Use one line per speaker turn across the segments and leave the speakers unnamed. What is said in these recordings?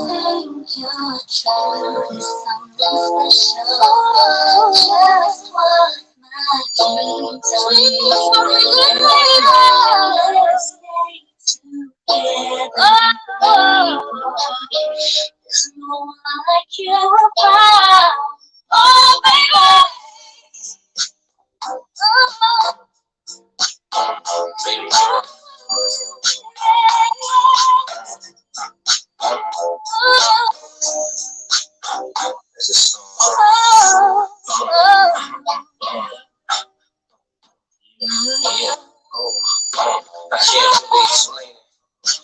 think your child is something special. Just what my dreams are. Let's stay together. There's no one like you around. Oh, baby.
There's a song. I can't really explain it.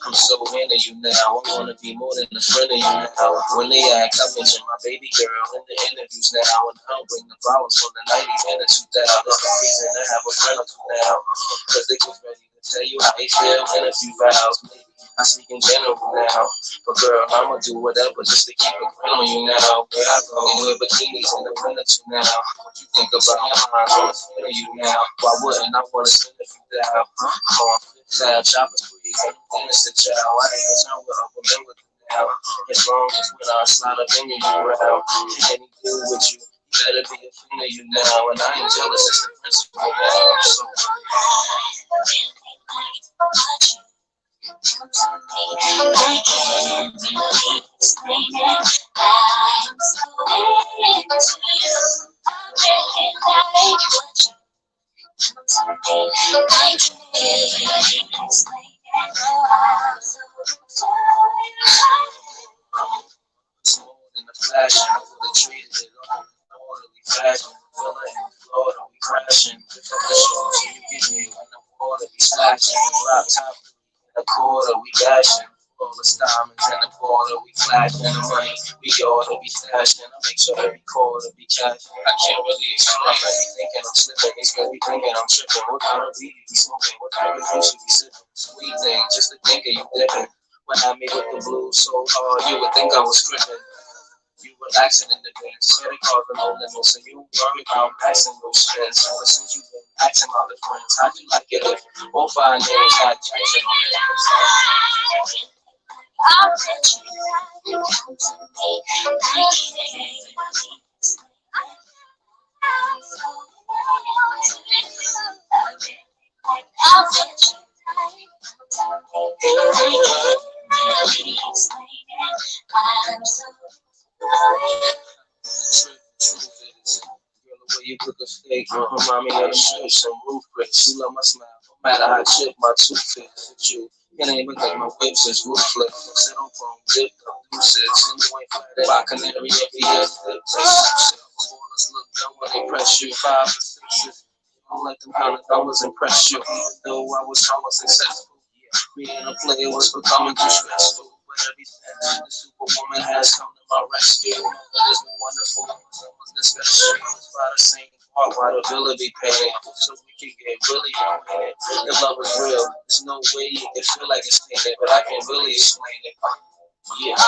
I'm so into you now. I wanna be more than a friend of you now. When they ask, I mention my baby girl in the interviews now. And I'll bring the flowers from the 90s and the 2000s. Look, a reason to have a friend or two now. Cause they was ready to tell you how they feel in a few vows. Maybe I speak in general now. But girl, I'ma do whatever just to keep a grin on you now. Where I go and wear bikinis in the winter too now. What you think about my mind? I wanna spend on you now. Why wouldn't I wanna spend a few down? Come on, child, shopping sprees, innocent child. I ain't concerned with a woman with you now. As long as when I slide up in you, you growl. Can he deal with you? You better be a friend of you now. And I ain't jealous, it's the principle now. So,
I can't really explain it. I'm so into you. I really like what you do to me. I can't really explain it. I'm so into you.
it's more than a flash. I would have treated it all in an orderly fashion. Villa in Florida, we crashing. Lift up the shore so you get here when the water be splashing. Drop top in the quarter, we gashing. All the diamonds in the quarter, we flashing. The money we ought to be stashing. I make sure every quarter be cashing. I can't really explain. I be thinking I'm slipping. It's gonna be thinking I'm tripping. What kind of weed you be smoking? What kind of juice you be sipping? Sweet thing, just to think of you dipping. When I me with the blues so hard, you would think I was scripting. You relaxing in the dance, credit card and no limits, so you worry about passing those stress. Ever since you been acting all the friends, how'd you like it if all 5 nails had traction on the ends?
I'll bet you come to me. I can't I'll bet you I can't explain it. I'm so
Truth is, girl, the way you cook a steak, remind me of the strips and roof grits. You love my smile, no matter how chipped my tooth is. With you, it ain't even like my whips is ruthless. I sit on phone, dipped up, deuces, and you ain't flattered by canary every year. Ballers look dumb when they press you, 5 or 6s. Don't let them kind of numbers impress you, even though I was somewhat successful. Being a player was becoming too stressful. But everything, the superwoman has come to my rescue. There's no wonderful, someone's the special. It's by the same part why the villa be paying. So we can get really on it. If love is real, there's no way you can feel like it's tainted, but I can really explain it. Yeah.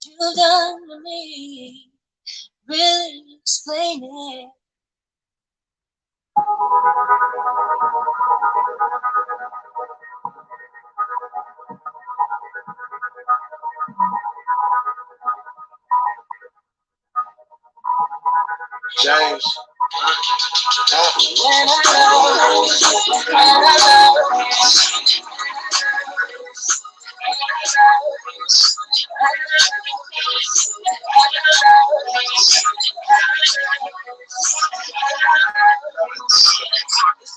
You've done to me, really explain it.
James.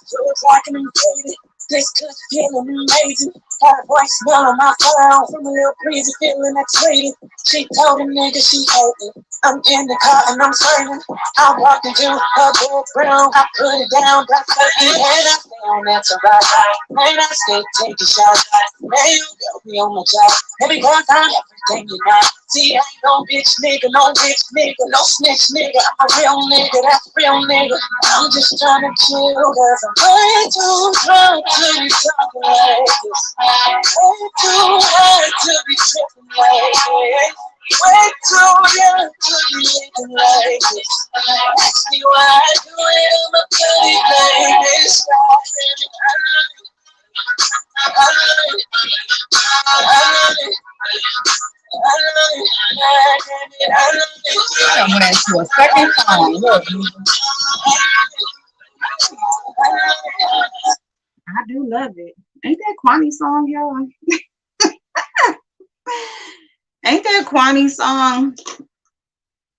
So it's like I'm faded. This could feeling amazing. Got a bright smell on my phone from a little breezy feeling excited. She told a nigga she hated. I'm in the car and I'm swerving. I walked into her bedroom. I put it down, got certain, and I stay on that to ride. Man, I stay taking shots. Man, you got me on my job. Every girl found everything you know. See, I ain't no bitch nigga, no snitch nigga. I'm a real nigga, that's a real nigga. I'm just trying to chill, cause I'm way too drunk to be talking like this. Way too high to be tripping like this. Way too young to be living like this. Ask me why I do it, I'm a pretty baby. Stop, baby, I love it. I love it. I love it. I love it. I went into a second song. Look. I do love it. Ain't that Kwani song, y'all? Ain't that Kwani song?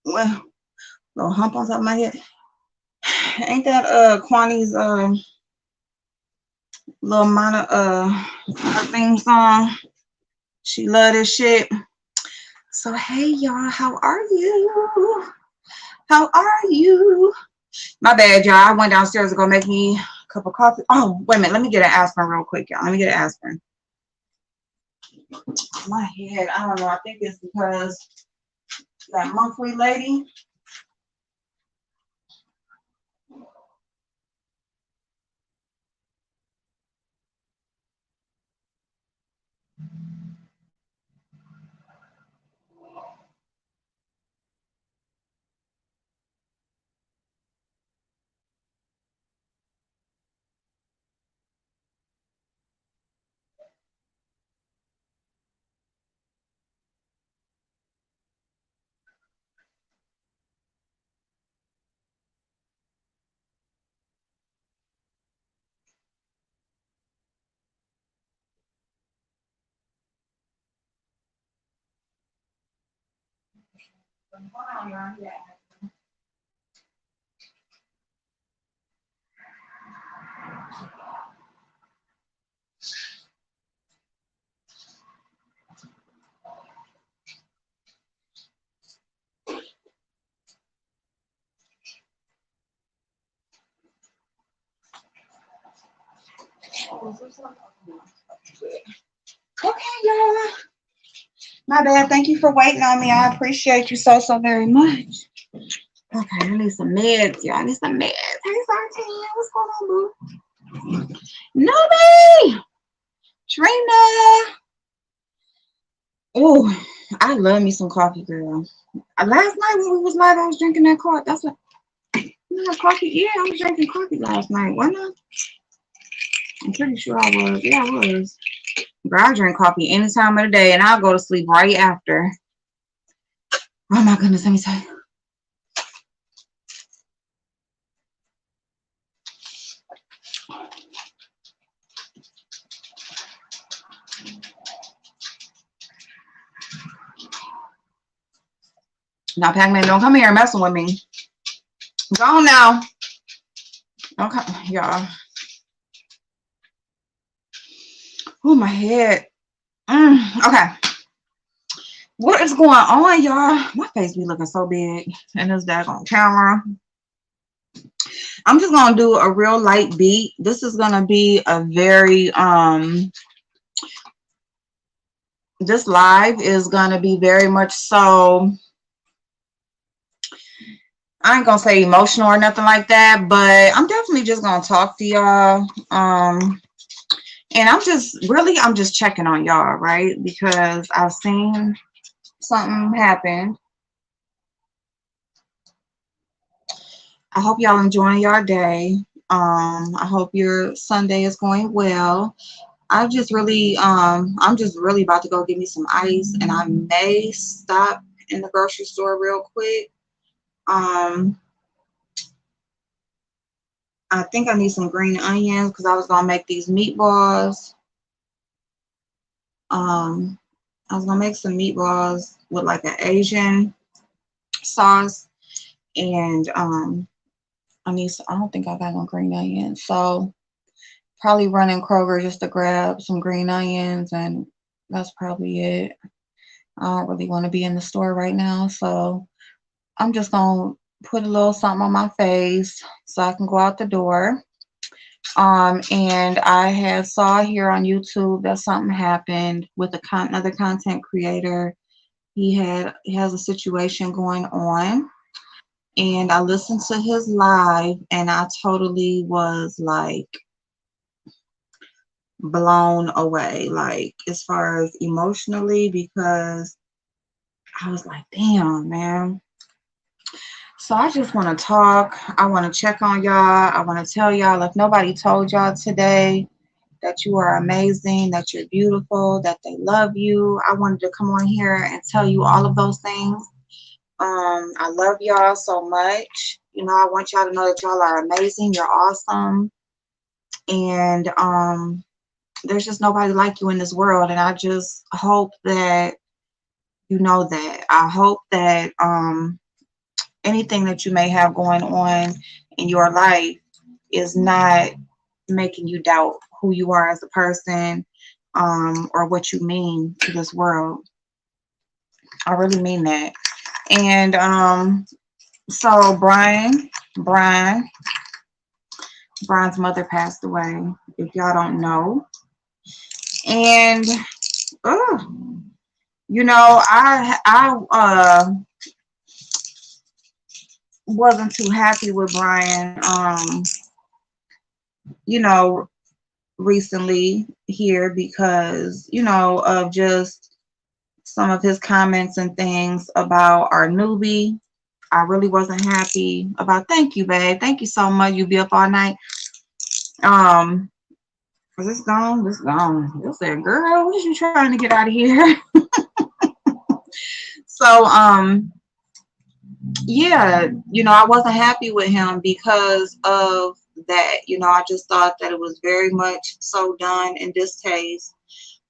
Well, little hump on top of my head. Ain't that Kwani's little minor her theme song? She love this shit. So hey y'all, how are you? How are you? My bad, y'all. I went downstairs to go make me a cup of coffee. Oh, wait a minute. Let me get an aspirin real quick, y'all. Let me get an aspirin. My head, I don't know. I think it's because that monthly lady. Okay, y'all. My bad. Thank you for waiting on me. I appreciate you so very much. Okay, I need some meds, y'all. I need some meds. Hey, Sartine. What's going on, boo? Nobody. Trina. Oh, I love me some coffee, girl. Last night when we was live, I was drinking that coffee. That's what. Coffee. Yeah, I was drinking coffee last night. Wasn't I? I'm pretty sure I was. Yeah, I was. Girl, I drink coffee any time of the day, and I'll go to sleep right after. Oh my goodness, let me tell you. Now, Pac-Man, don't come here messing with me. Go on now. Okay, y'all. Oh, my head. Okay. What is going on, y'all? My face be looking so big in this daggone camera. I'm just gonna do a real light beat. This is gonna be a very this live is gonna be very much so, I ain't gonna say emotional or nothing like that, but I'm definitely just gonna talk to y'all. And I'm just checking on y'all, right? Because I've seen something happen. I hope y'all enjoying your day. I hope your Sunday is going well. I'm just really about to go get me some ice, and I may stop in the grocery store real quick. I think I need some green onions because I was gonna make these meatballs. Um, I was gonna make some meatballs with like an Asian sauce, and I don't think I got no green onions, so probably running Kroger just to grab some green onions, and that's probably it. I don't really want to be in the store right now, so I'm just gonna put a little something on my face so I can go out the door. And I have saw here on YouTube that something happened with another content creator. He has a situation going on, and I listened to his live, and I totally was like blown away, like as far as emotionally, because I was like, damn, man. So I just want to talk. I want to check on y'all. I want to tell y'all, if nobody told y'all today, that you are amazing, that you're beautiful, that they love you. I wanted to come on here and tell you all of those things. I love y'all so much. You know, I want y'all to know that y'all are amazing. You're awesome. And there's just nobody like you in this world. And I just hope that you know that. I hope that anything that you may have going on in your life is not making you doubt who you are as a person, or what you mean to this world. I really mean that. And so Brian, Brian's mother passed away, if y'all don't know. And you know, I wasn't too happy with Brian, you know, recently here because, you know, of just some of his comments and things about our newbie. I really wasn't happy about. Thank you, babe. Thank you so much. You be up all night. Um, is this gone? This gone. You said, girl, what you trying to get out of here? So, yeah, you know, I wasn't happy with him because of that. You know, I just thought that it was very much so done in distaste.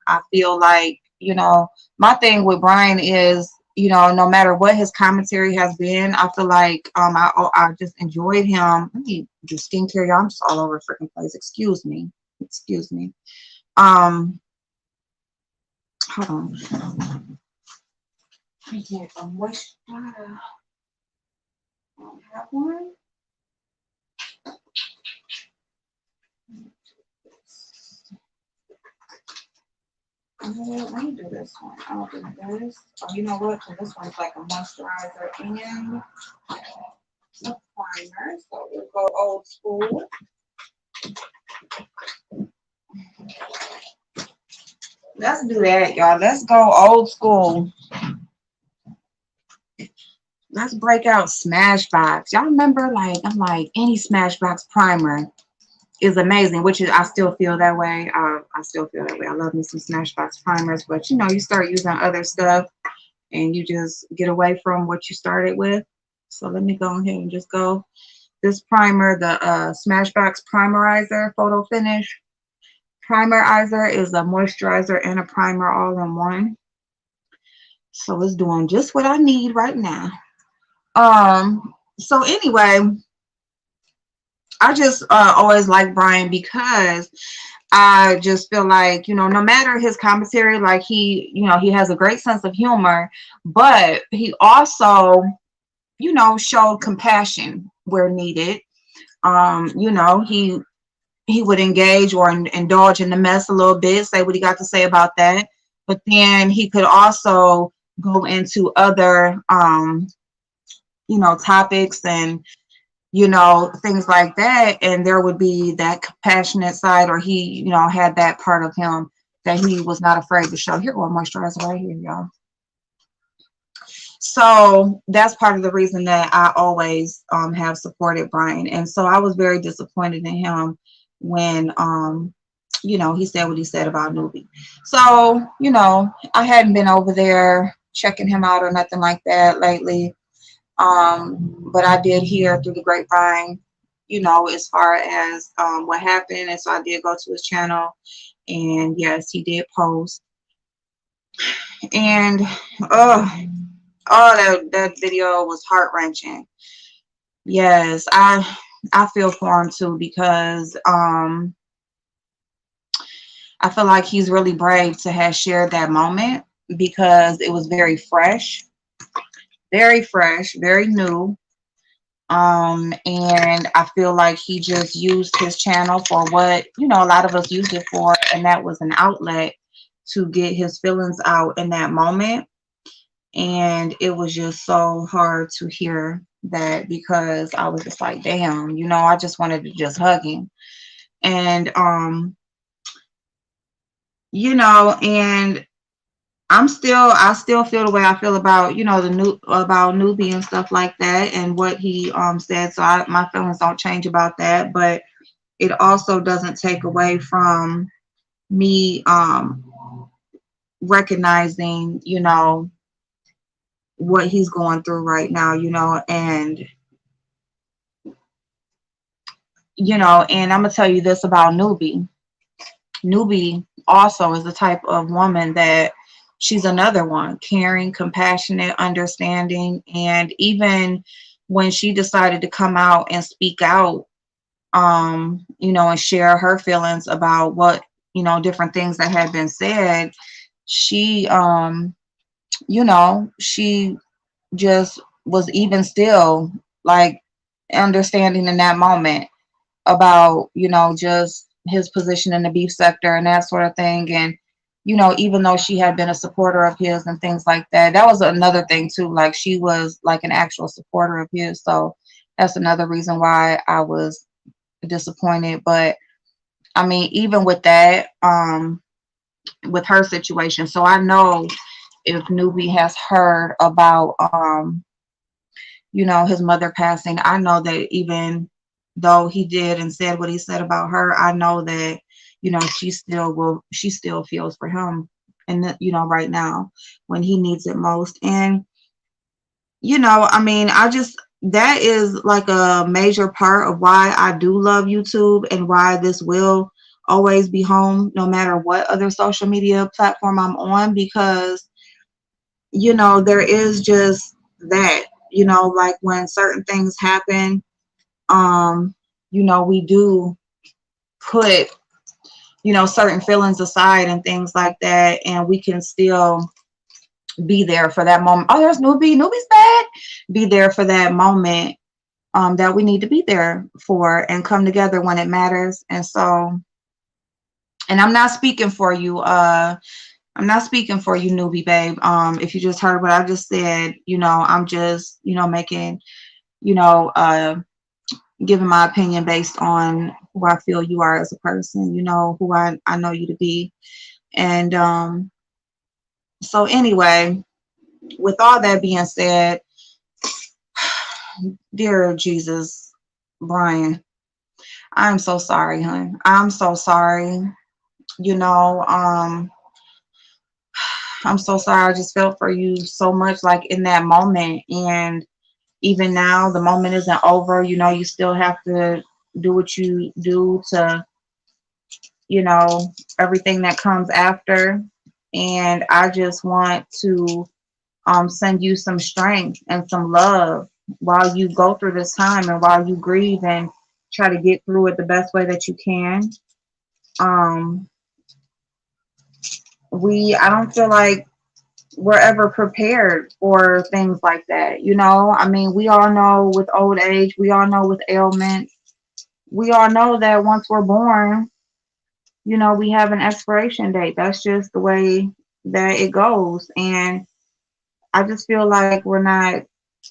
I feel like, you know, my thing with Brian is, you know, no matter what his commentary has been, I feel like I just enjoyed him. Let me do skincare, y'all. I'm just all over the freaking place. Excuse me. Excuse me. Um, hold on. I get a moisturizer. I don't have one. Let me do this one. I'll do this. Oh, you know what? So this one's like a moisturizer and a primer. So we'll go old school. Let's do that, y'all. Let's go old school. Let's break out Smashbox. Y'all remember, like, I'm like, any Smashbox primer is amazing, which is, I still feel that way. I still feel that way. I love me some Smashbox primers, but you know, you start using other stuff and you just get away from what you started with. So let me go ahead and just go. This primer, the Smashbox Primerizer Photo Finish Primerizer, is a moisturizer and a primer all in one. So it's doing just what I need right now. So anyway, I just always like Brian because I just feel like, you know, no matter his commentary, like you know, he has a great sense of humor, but he also, you know, showed compassion where needed. You know, he would engage or indulge in the mess a little bit, say what he got to say about that, but then he could also go into other, you know, topics and, you know, things like that, and there would be that compassionate side, or he, you know, had that part of him that he was not afraid to show. Here, go moisturizer right here, y'all. So that's part of the reason that I always have supported Brian. And so I was very disappointed in him when you know, he said what he said about Newbie. So, you know, I hadn't been over there checking him out or nothing like that lately. But I did hear through the grapevine
as far as what happened. And so I did go to his channel, and yes, he did post. And that video was heart wrenching. Yes, I feel for him too, because I feel like he's really brave to have shared that moment, because it was very new. And I feel like he just used his channel for what, a lot of us use it for, and that was an outlet to get his feelings out in that moment. And it was just so hard to hear that, because I was just like, damn, I just wanted to just hug him. And and I still feel the way I feel about, about newbie and stuff like that, and what he said. So my feelings don't change about that, but it also doesn't take away from me recognizing, what he's going through right now, and and I'm gonna tell you this about newbie. Newbie also is the type of woman that, she's another one, caring, compassionate, understanding. And even when she decided to come out and speak out, and share her feelings about what, different things that had been said, she, she just was even still, like, understanding in that moment about, just his position in the beef sector and that sort of thing. And, even though she had been a supporter of his and things like that, that was another thing too. Like, she was like an actual supporter of his. So that's another reason why I was disappointed. But I mean, even with that, with her situation, so I know if Newbie has heard about, his mother passing, I know that even though he did and said what he said about her, I know that, she still feels for him, and that, right now when he needs it most. And, I mean, that is like a major part of why I do love YouTube, and why this will always be home no matter what other social media platform I'm on, because, there is just that, like when certain things happen, um, we do put, certain feelings aside and things like that, and we can still be there for that moment. Oh, there's Newbie's back. Be there for that moment, that we need to be there for, and come together when it matters. And so, and I'm not speaking for you, Newbie babe. If you just heard what I just said, I'm just, making, you know, uh, giving my opinion based on who I feel you are as a person, who I know you to be. And so anyway, with all that being said, dear Jesus, Brian, I'm so sorry, hon. I'm so sorry. You know, um, I'm so sorry. I just felt for you so much, like in that moment. And even now, the moment isn't over. You still have to do what you do to, everything that comes after. And I just want to send you some strength and some love while you go through this time, and while you grieve and try to get through it the best way that you can. Um, I don't feel like we're ever prepared for things like that. I mean, we all know with old age, we all know with ailments, we all know that once we're born, we have an expiration date. That's just the way that it goes. And I just feel like we're not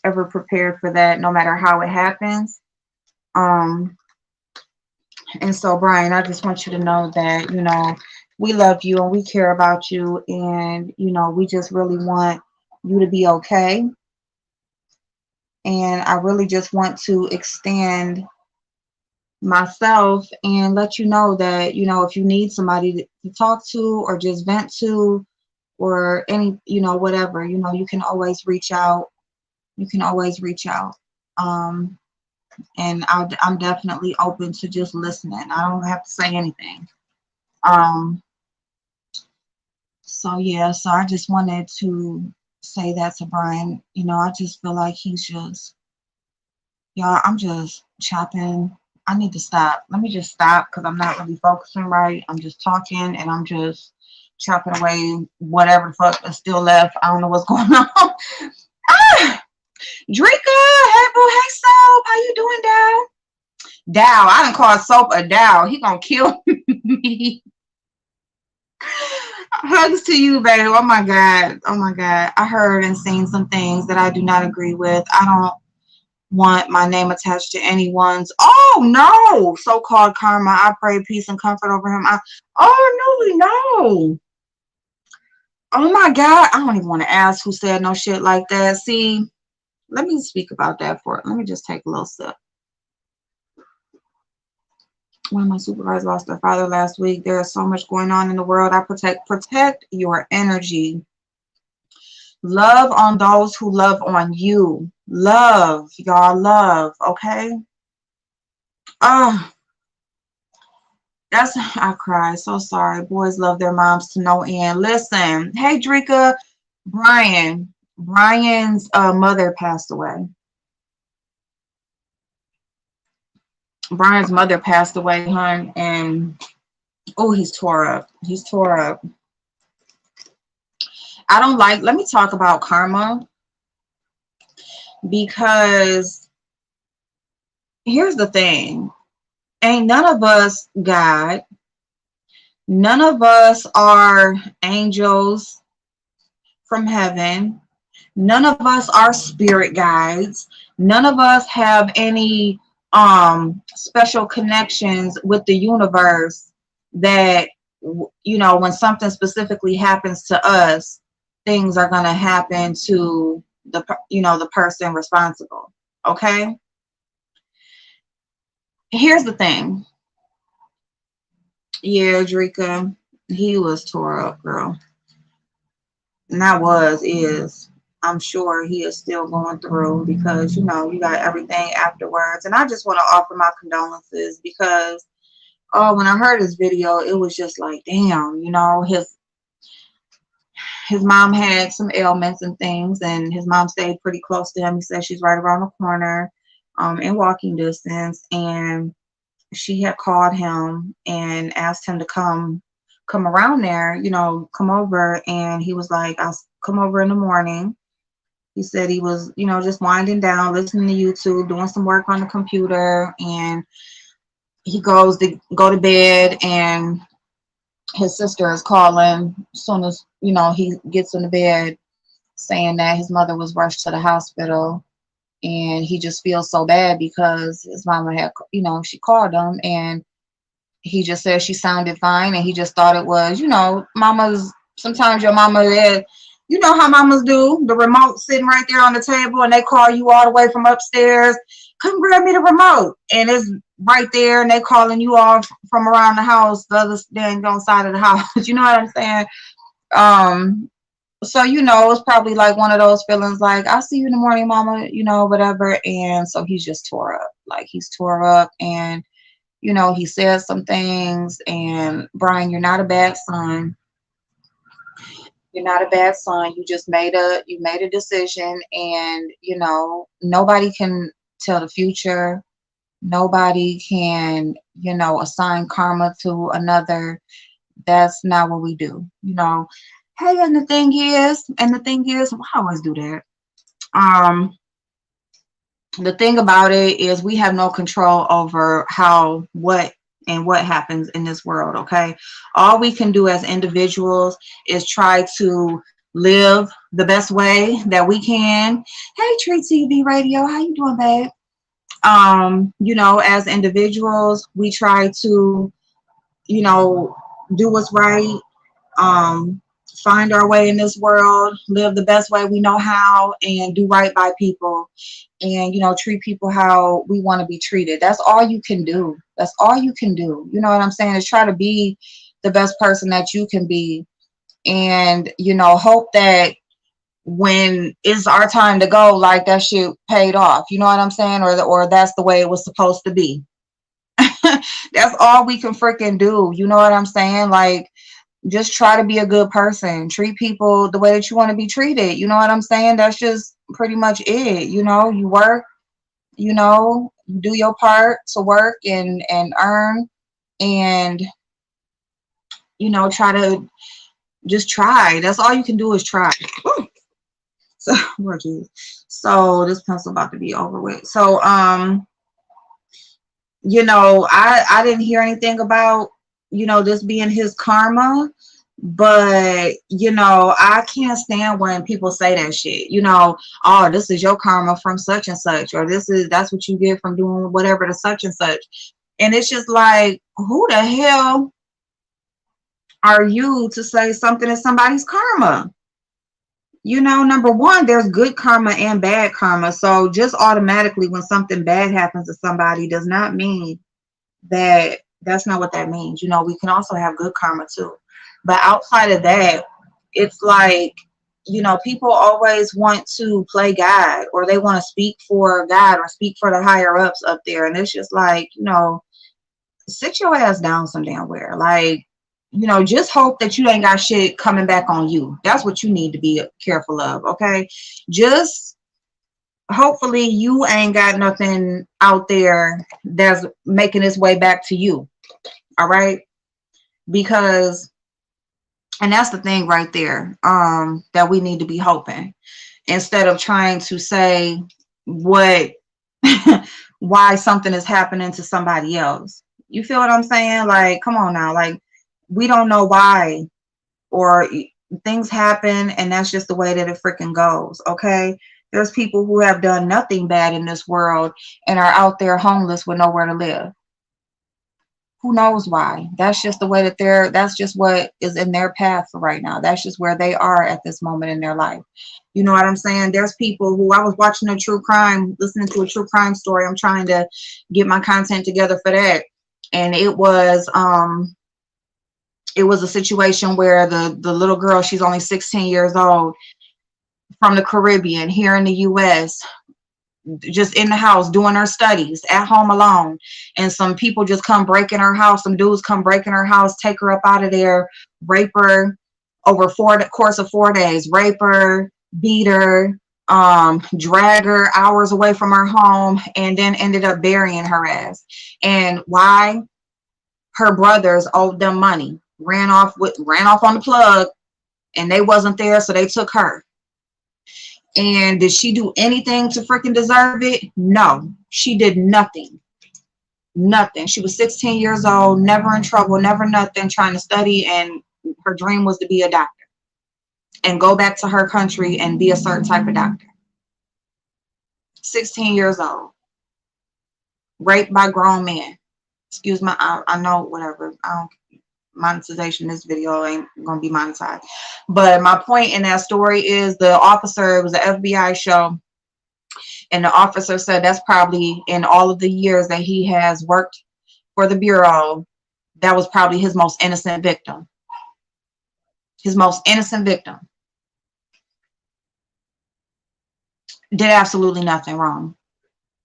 ever prepared for that, no matter how it happens. Um, and so, Brian, I just want you to know that, we love you and we care about you. And, we just really want you to be okay. And I really just want to extend myself and let you know that, if you need somebody to talk to, or just vent to, or any, whatever, you can always reach out. You can always reach out. Um, and I'm definitely open to just listening. I don't have to say anything. Um, so yeah, so I just wanted to say that to Brian. You know, I just feel like he's just, y'all, I'm just chopping. I need to stop. Let me just stop because I'm not really focusing right. I'm just talking and I'm just chopping away whatever the fuck is still left. I don't know what's going on. Ah, Drika, hey boo, hey Soap, how you doing, Dow? Dow, I done called Soap a Dow. He gonna kill me. Hugs to you, babe. Oh my God. Oh my God. I heard and seen some things that I do not agree with. I don't want my name attached to anyone's. Oh no, so-called karma. I pray peace and comfort over him. Oh no. Oh my God. I don't even want to ask who said no shit like that. See, let me speak about that for it. Let me just take a little sip. One of my supervisors lost their father last week. There is so much going on in the world. I protect your energy. Love on those who love on you. Love, y'all, love, okay? Oh, I cry. So sorry. Boys love their moms to no end. Listen, hey, Drika, Brian's mother passed away. Brian's mother passed away, hun, and oh, he's tore up. He's tore up. I don't like, let me talk about karma because here's the thing. Ain't none of us God. None of us are angels from heaven. None of us are spirit guides. None of us have any special connections with the universe that, you know, when something specifically happens to us, things are going to happen to the, you know, the person responsible. Okay? Here's the thing. Yeah, Drika, he was tore up, girl. Not was, is. I'm sure he is still going through because, you know, you got everything afterwards. And I just want to offer my condolences because, oh, when I heard his video, it was just like, damn, you know, his mom had some ailments and things, and his mom stayed pretty close to him. He said she's right around the corner, in walking distance. And she had called him and asked him to come around there, you know, come over. And he was like, I'll come over in the morning. He said he was, you know, just winding down, listening to YouTube, doing some work on the computer, and he goes to go to bed, and his sister is calling as soon as, you know, he gets in the bed, saying that his mother was rushed to the hospital. And he just feels so bad because his mama had, you know, she called him, and he just said she sounded fine, and he just thought it was, you know, mama's, sometimes your mama had, you know how mamas do, the remote sitting right there on the table, and they call you all the way from upstairs, come grab me the remote, and it's right there, and they calling you off from around the house, the other dang on side of the house. You know what I'm saying? um so, you know, it's probably like one of those feelings like, I'll see you in the morning, mama, you know, whatever. And so he's just tore up, like he's tore up. And you know, he says some things. And Brian, you're not a bad son. You're not a bad son. You made a decision, and you know, nobody can tell the future. Nobody can, you know, assign karma to another. That's not what we do, you know. Hey, and the thing is, well, I always do that. Um, the thing about it is we have no control over what happens in this world. Okay, all we can do as individuals is try to live the best way that we can. Hey, Tree TV Radio, how you doing, babe? You know, as individuals, we try to, you know, do what's right, um, find our way in this world, live the best way we know how, and do right by people, and you know, treat people how we want to be treated. That's all you can do. That's all you can do. You know what I'm saying? Is try to be the best person that you can be, and you know, hope that when it's our time to go, like that shit paid off. You know what I'm saying? Or that's the way it was supposed to be. That's all we can freaking do. You know what I'm saying? Like, just try to be a good person. Treat people the way that you want to be treated. You know what I'm saying? That's just pretty much it. You know, you work, you do your part to work and earn, and try to just try. That's all you can do is try. Woo. So, so this pencil about to be over with. So, I didn't hear anything about, this being his karma, but, I can't stand when people say that shit, oh, this is your karma from such and such, or that's what you get from doing whatever to such and such. And it's just like, who the hell are you to say something is somebody's karma? Number one, there's good karma and bad karma. So just automatically when something bad happens to somebody does not mean that's not what that means. We can also have good karma too. But outside of that, it's like, people always want to play God, or they want to speak for God or speak for the higher ups up there. And it's just like, sit your ass down some damn where. Like, just hope that you ain't got shit coming back on you. That's what you need to be careful of, okay? Just hopefully you ain't got nothing out there that's making its way back to you, all right? Because, and that's the thing right there, that we need to be hoping, instead of trying to say what why something is happening to somebody else. You feel what I'm saying? Like, come on now. Like, we don't know why, or things happen and that's just the way that it freaking goes, okay? There's people who have done nothing bad in this world and are out there homeless with nowhere to live. Who knows why? That's just the way that that's just what is in their path right now. That's just where they are at this moment in their life. You know what I'm saying? There's people who, I was watching listening to a true crime story. I'm trying to get my content together for that. And it was a situation where the little girl, she's only 16 years old, from the Caribbean here in the US, just in the house doing her studies at home alone, and some people just come break in her house, some dudes come break in her house, take her up out of there, rape her over the course of 4 days, rape her, beat her, drag her hours away from her home, and then ended up burying her ass. And why? Her brothers owed them money, ran off on the plug, and they wasn't there, so they took her. And did she do anything to freaking deserve it? No, she did nothing. Nothing. She was 16 years old, never in trouble, never nothing, trying to study, and her dream was to be a doctor and go back to her country and be a certain type of doctor. 16 years old, raped by grown men. Excuse me, I know, whatever. I don't, monetization, this video ain't gonna be monetized. But my point in that story is, the officer, it was an FBI show, and the officer said that's probably, in all of the years that he has worked for the Bureau, that was probably his most innocent victim. His most innocent victim. Did absolutely nothing wrong.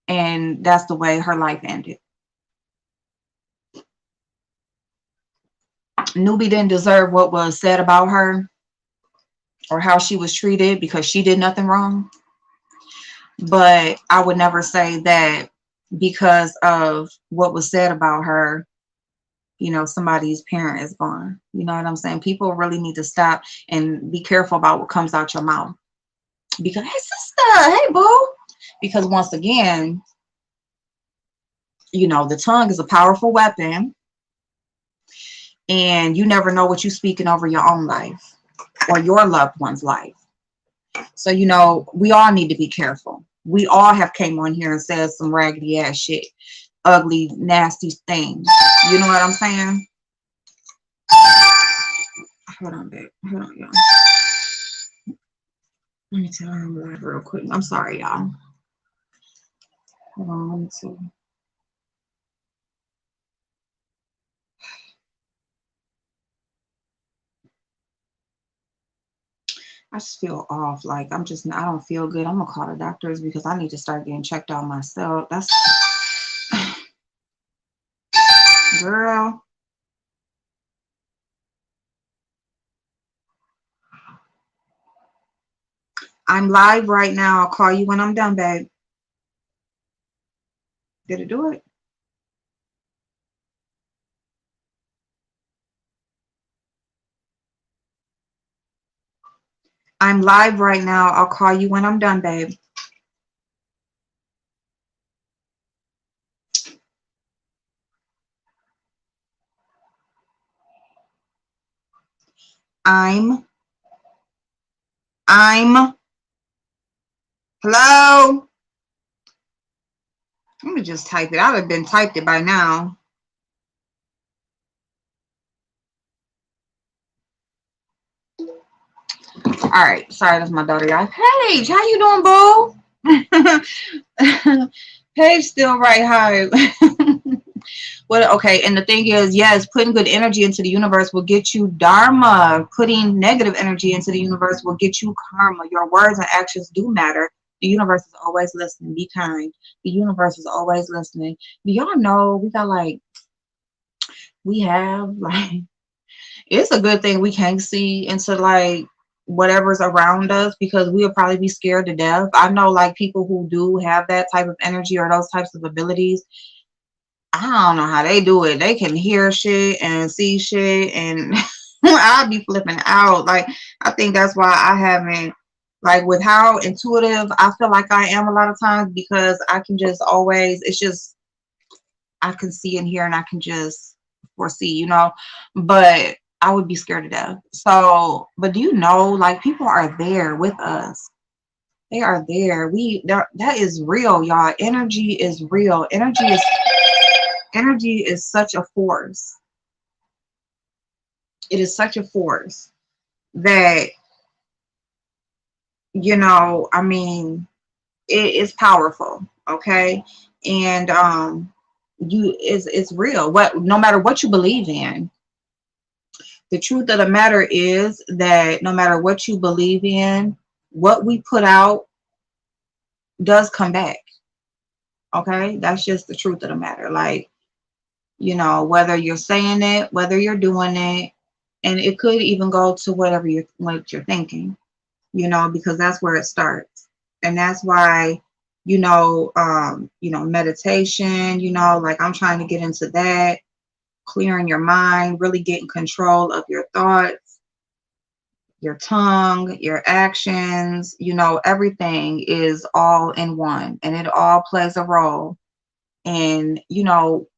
And that's the way her life ended. Newbie didn't deserve what was said about her or how she was treated, because she did nothing wrong. But I would never say that because of what was said about her, somebody's parent is gone. You know what I'm saying? People really need to stop and be careful about what comes out your mouth. Because, hey, sister, hey, boo. Because once again, the tongue is a powerful weapon, and you never know what you're speaking over your own life or your loved one's life. So, we all need to be careful. We all have came on here and said some raggedy ass shit, ugly, nasty things. You know what I'm saying? Hold on, babe. Hold on, y'all. Let me tell him live real quick. I'm sorry, y'all. Hold on, let me see. I just feel off. Like I don't feel good. I'm gonna call the doctors because I need to start getting checked out myself. That's girl. I'm live right now. I'll call you when I'm done, babe. Did it do it? I'm live right now. I'll call you when I'm done, babe. I'm I'm hello. Let me just type it. I'd have been typed it by now. All right. Sorry, that's my daughter, y'all. Paige, how you doing, boo? Paige still right high. Well, okay, and the thing is, yes, putting good energy into the universe will get you dharma. Putting negative energy into the universe will get you karma. Your words and actions do matter. The universe is always listening. Be kind. The universe is always listening. Do y'all know we have like it's a good thing we can't see into like whatever's around us because we'll probably be scared to death. I know like people who do have that type of energy or those types of abilities. I don't know how they do it. They can hear shit and see shit, and I'll be flipping out. Like, I think that's why I haven't, like, with how intuitive I feel like I am a lot of times because I can just always, it's just, I can see and hear and I can just foresee, but I would be scared to death. So, but do you know, like, people are there with us. They are there. That is real, y'all. Energy is real. Energy is such a force. It is such a force that, I mean, it is powerful, okay? And it's real. What no matter what you believe in, the truth of the matter is that no matter what you believe in, what we put out does come back. Okay? That's just the truth of the matter. Like, whether you're saying it, whether you're doing it, and it could even go to what you're thinking, because that's where it starts. And that's why, meditation, like I'm trying to get into that, clearing your mind, really getting control of your thoughts, your tongue, your actions, everything is all in one and it all plays a role in,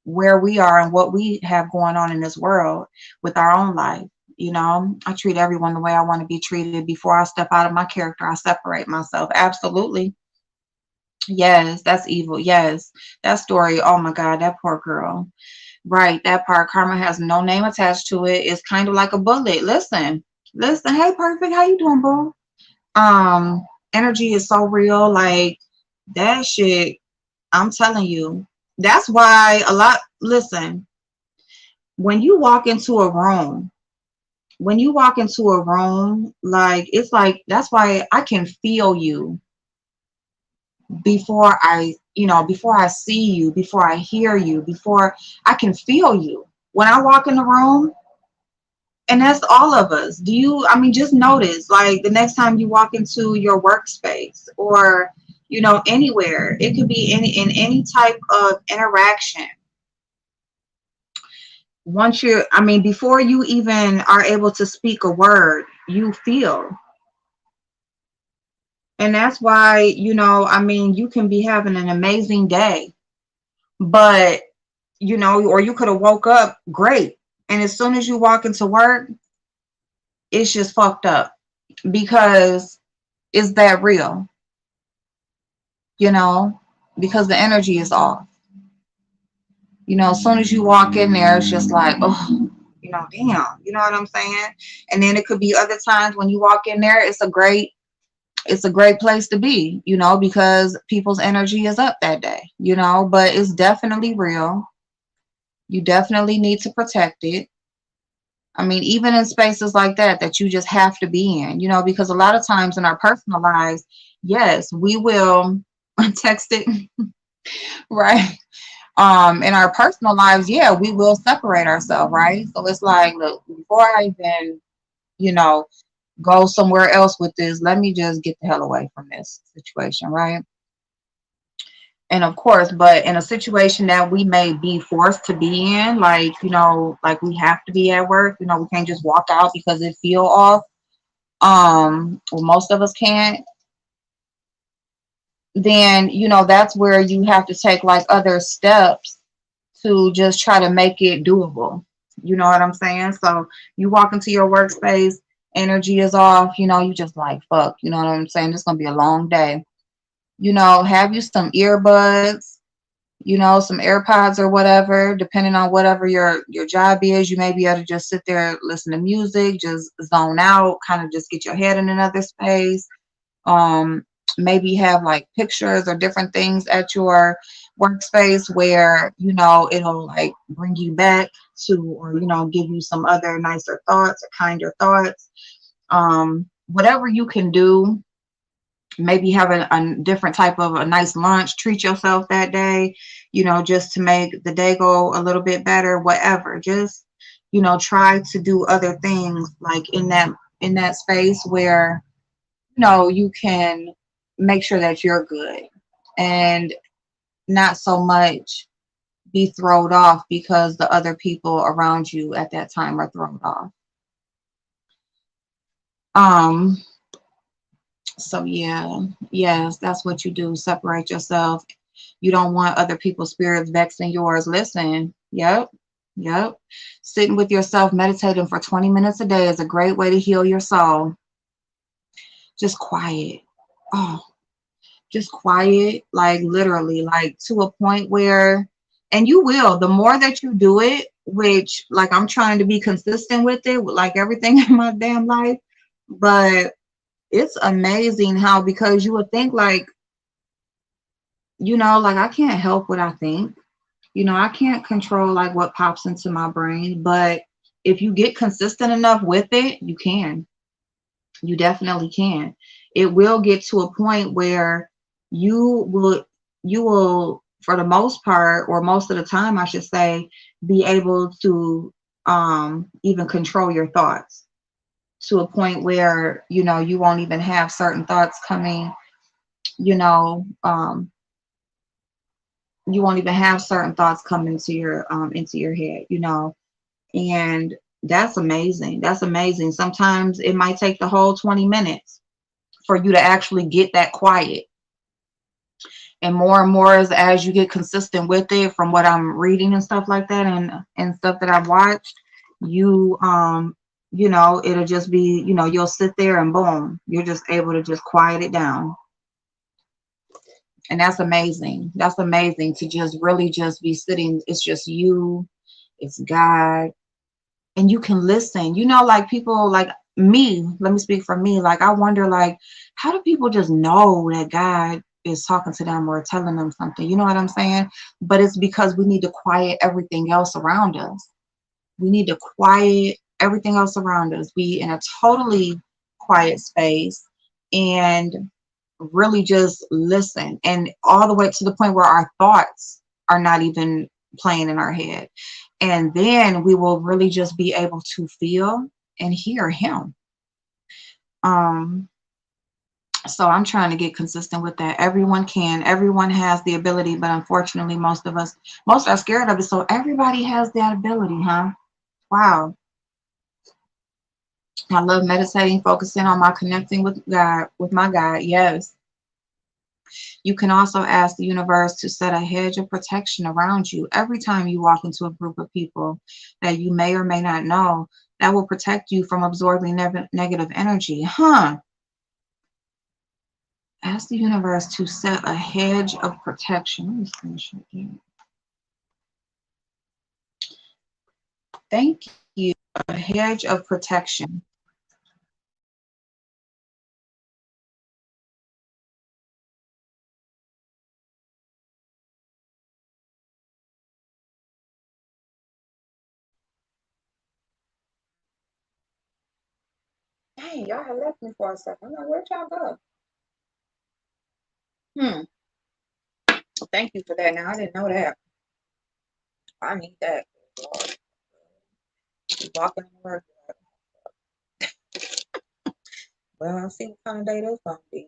where we are and what we have going on in this world with our own life. I treat everyone the way I want to be treated. Before I step out of my character, I separate myself. Absolutely. Yes, that's evil. Yes. That story. Oh my God, that poor girl. Right. That part. Karma has no name attached to it. It's kind of like a bullet. Listen. Hey, perfect. How you doing, boo? Energy is so real. Like that shit. I'm telling you. That's why listen, when you walk into a room, like it's like that's why I can feel you before I see you, before I hear you, before I can feel you when I walk in the room. And that's all of us. Just notice, like the next time you walk into your workspace or anywhere, it could be in any type of interaction. Before you even are able to speak a word, you feel. And that's why, you can be having an amazing day, but, or you could have woke up great. And as soon as you walk into work, it's just fucked up because it's that real, you know, because the energy is off. As soon as you walk in there, it's just like, oh, damn, you know what I'm saying? And then it could be other times when you walk in there, it's a great place to be, because people's energy is up that day, but it's definitely real. You definitely need to protect it. I mean, even in spaces like that, that you just have to be in, because a lot of times in our personal lives, yes, we will text it, right? In our personal lives, yeah, we will separate ourselves, right? So it's like, look, before I even, you know, go somewhere else with this, let me just get the hell away from this situation, right? And of course, but in a situation that we may be forced to be in, like, like we have to be at work, we can't just walk out because it feel off. Well, most of us can't. Then, that's where you have to take like other steps to just try to make it doable. You know what I'm saying? So you walk into your workspace, energy is off, you just like, fuck, you know what I'm saying? It's gonna be a long day. Have you some earbuds, some AirPods or whatever, depending on whatever your job is. You may be able to just sit there, listen to music, just zone out, kind of just get your head in another space. um Maybe have like pictures or different things at your workspace where it'll like bring you back to, or give you some other nicer thoughts or kinder thoughts. Whatever you can do, maybe have a different type of a nice lunch, treat yourself that day, just to make the day go a little bit better. Whatever, just try to do other things like in that space where you can make sure that you're good, and not so much be thrown off because the other people around you at that time are thrown off. Um, so yeah, yes, that's what you do. Separate yourself. You don't want other people's spirits vexing yours. Listen, yep, yep. Sitting with yourself, meditating for 20 minutes a day is a great way to heal your soul. Just quiet. Oh, just quiet, like literally, like to a point where, and you will, the more that you do it, which like I'm trying to be consistent with it, with like everything in my damn life, but it's amazing how, because you would think like, like I can't help what I think, I can't control like what pops into my brain, but if you get consistent enough with it, you can. You definitely can. It will get to a point where you will for the most part, or most of the time I should say, be able to even control your thoughts to a point where you won't even have certain thoughts coming, you know, um you won't even have certain thoughts come into your head, and that's amazing. That's amazing. Sometimes it might take the whole 20 minutes for you to actually get that quiet. And more as you get consistent with it, from what I'm reading and stuff like that, and stuff that I've watched, you it'll just be, you'll sit there and boom, you're just able to just quiet it down. And that's amazing. That's amazing to just really just be sitting. It's just you, it's God, and you can listen. Like people like me, let me speak for me. Like I wonder, like, how do people just know that God is talking to them or telling them something? You know what I'm saying? But it's because we need to quiet everything else around us. We need to quiet everything else around us. Be in a totally quiet space and really just listen, and all the way to the point where our thoughts are not even playing in our head. And then we will really just be able to feel and hear him. Um, so I'm trying to get consistent with that. Everyone can, everyone has the ability, but unfortunately, most are scared of it. So everybody has that ability, huh? Wow. I love meditating, focusing on my connecting with God, with my God. Yes. You can also ask the universe to set a hedge of protection around you every time you walk into a group of people that you may or may not know, that will protect you from absorbing negative energy. Huh? Ask the universe to set a hedge of protection. Let me finish it again. Thank you. A hedge of protection. Dang, y'all had left me for a second. I'm like, where'd y'all go? Hmm. Well, thank you for that. Now I didn't know that. I need that. Lord, walking in the work. Well, I'll see what kind of day this gonna be.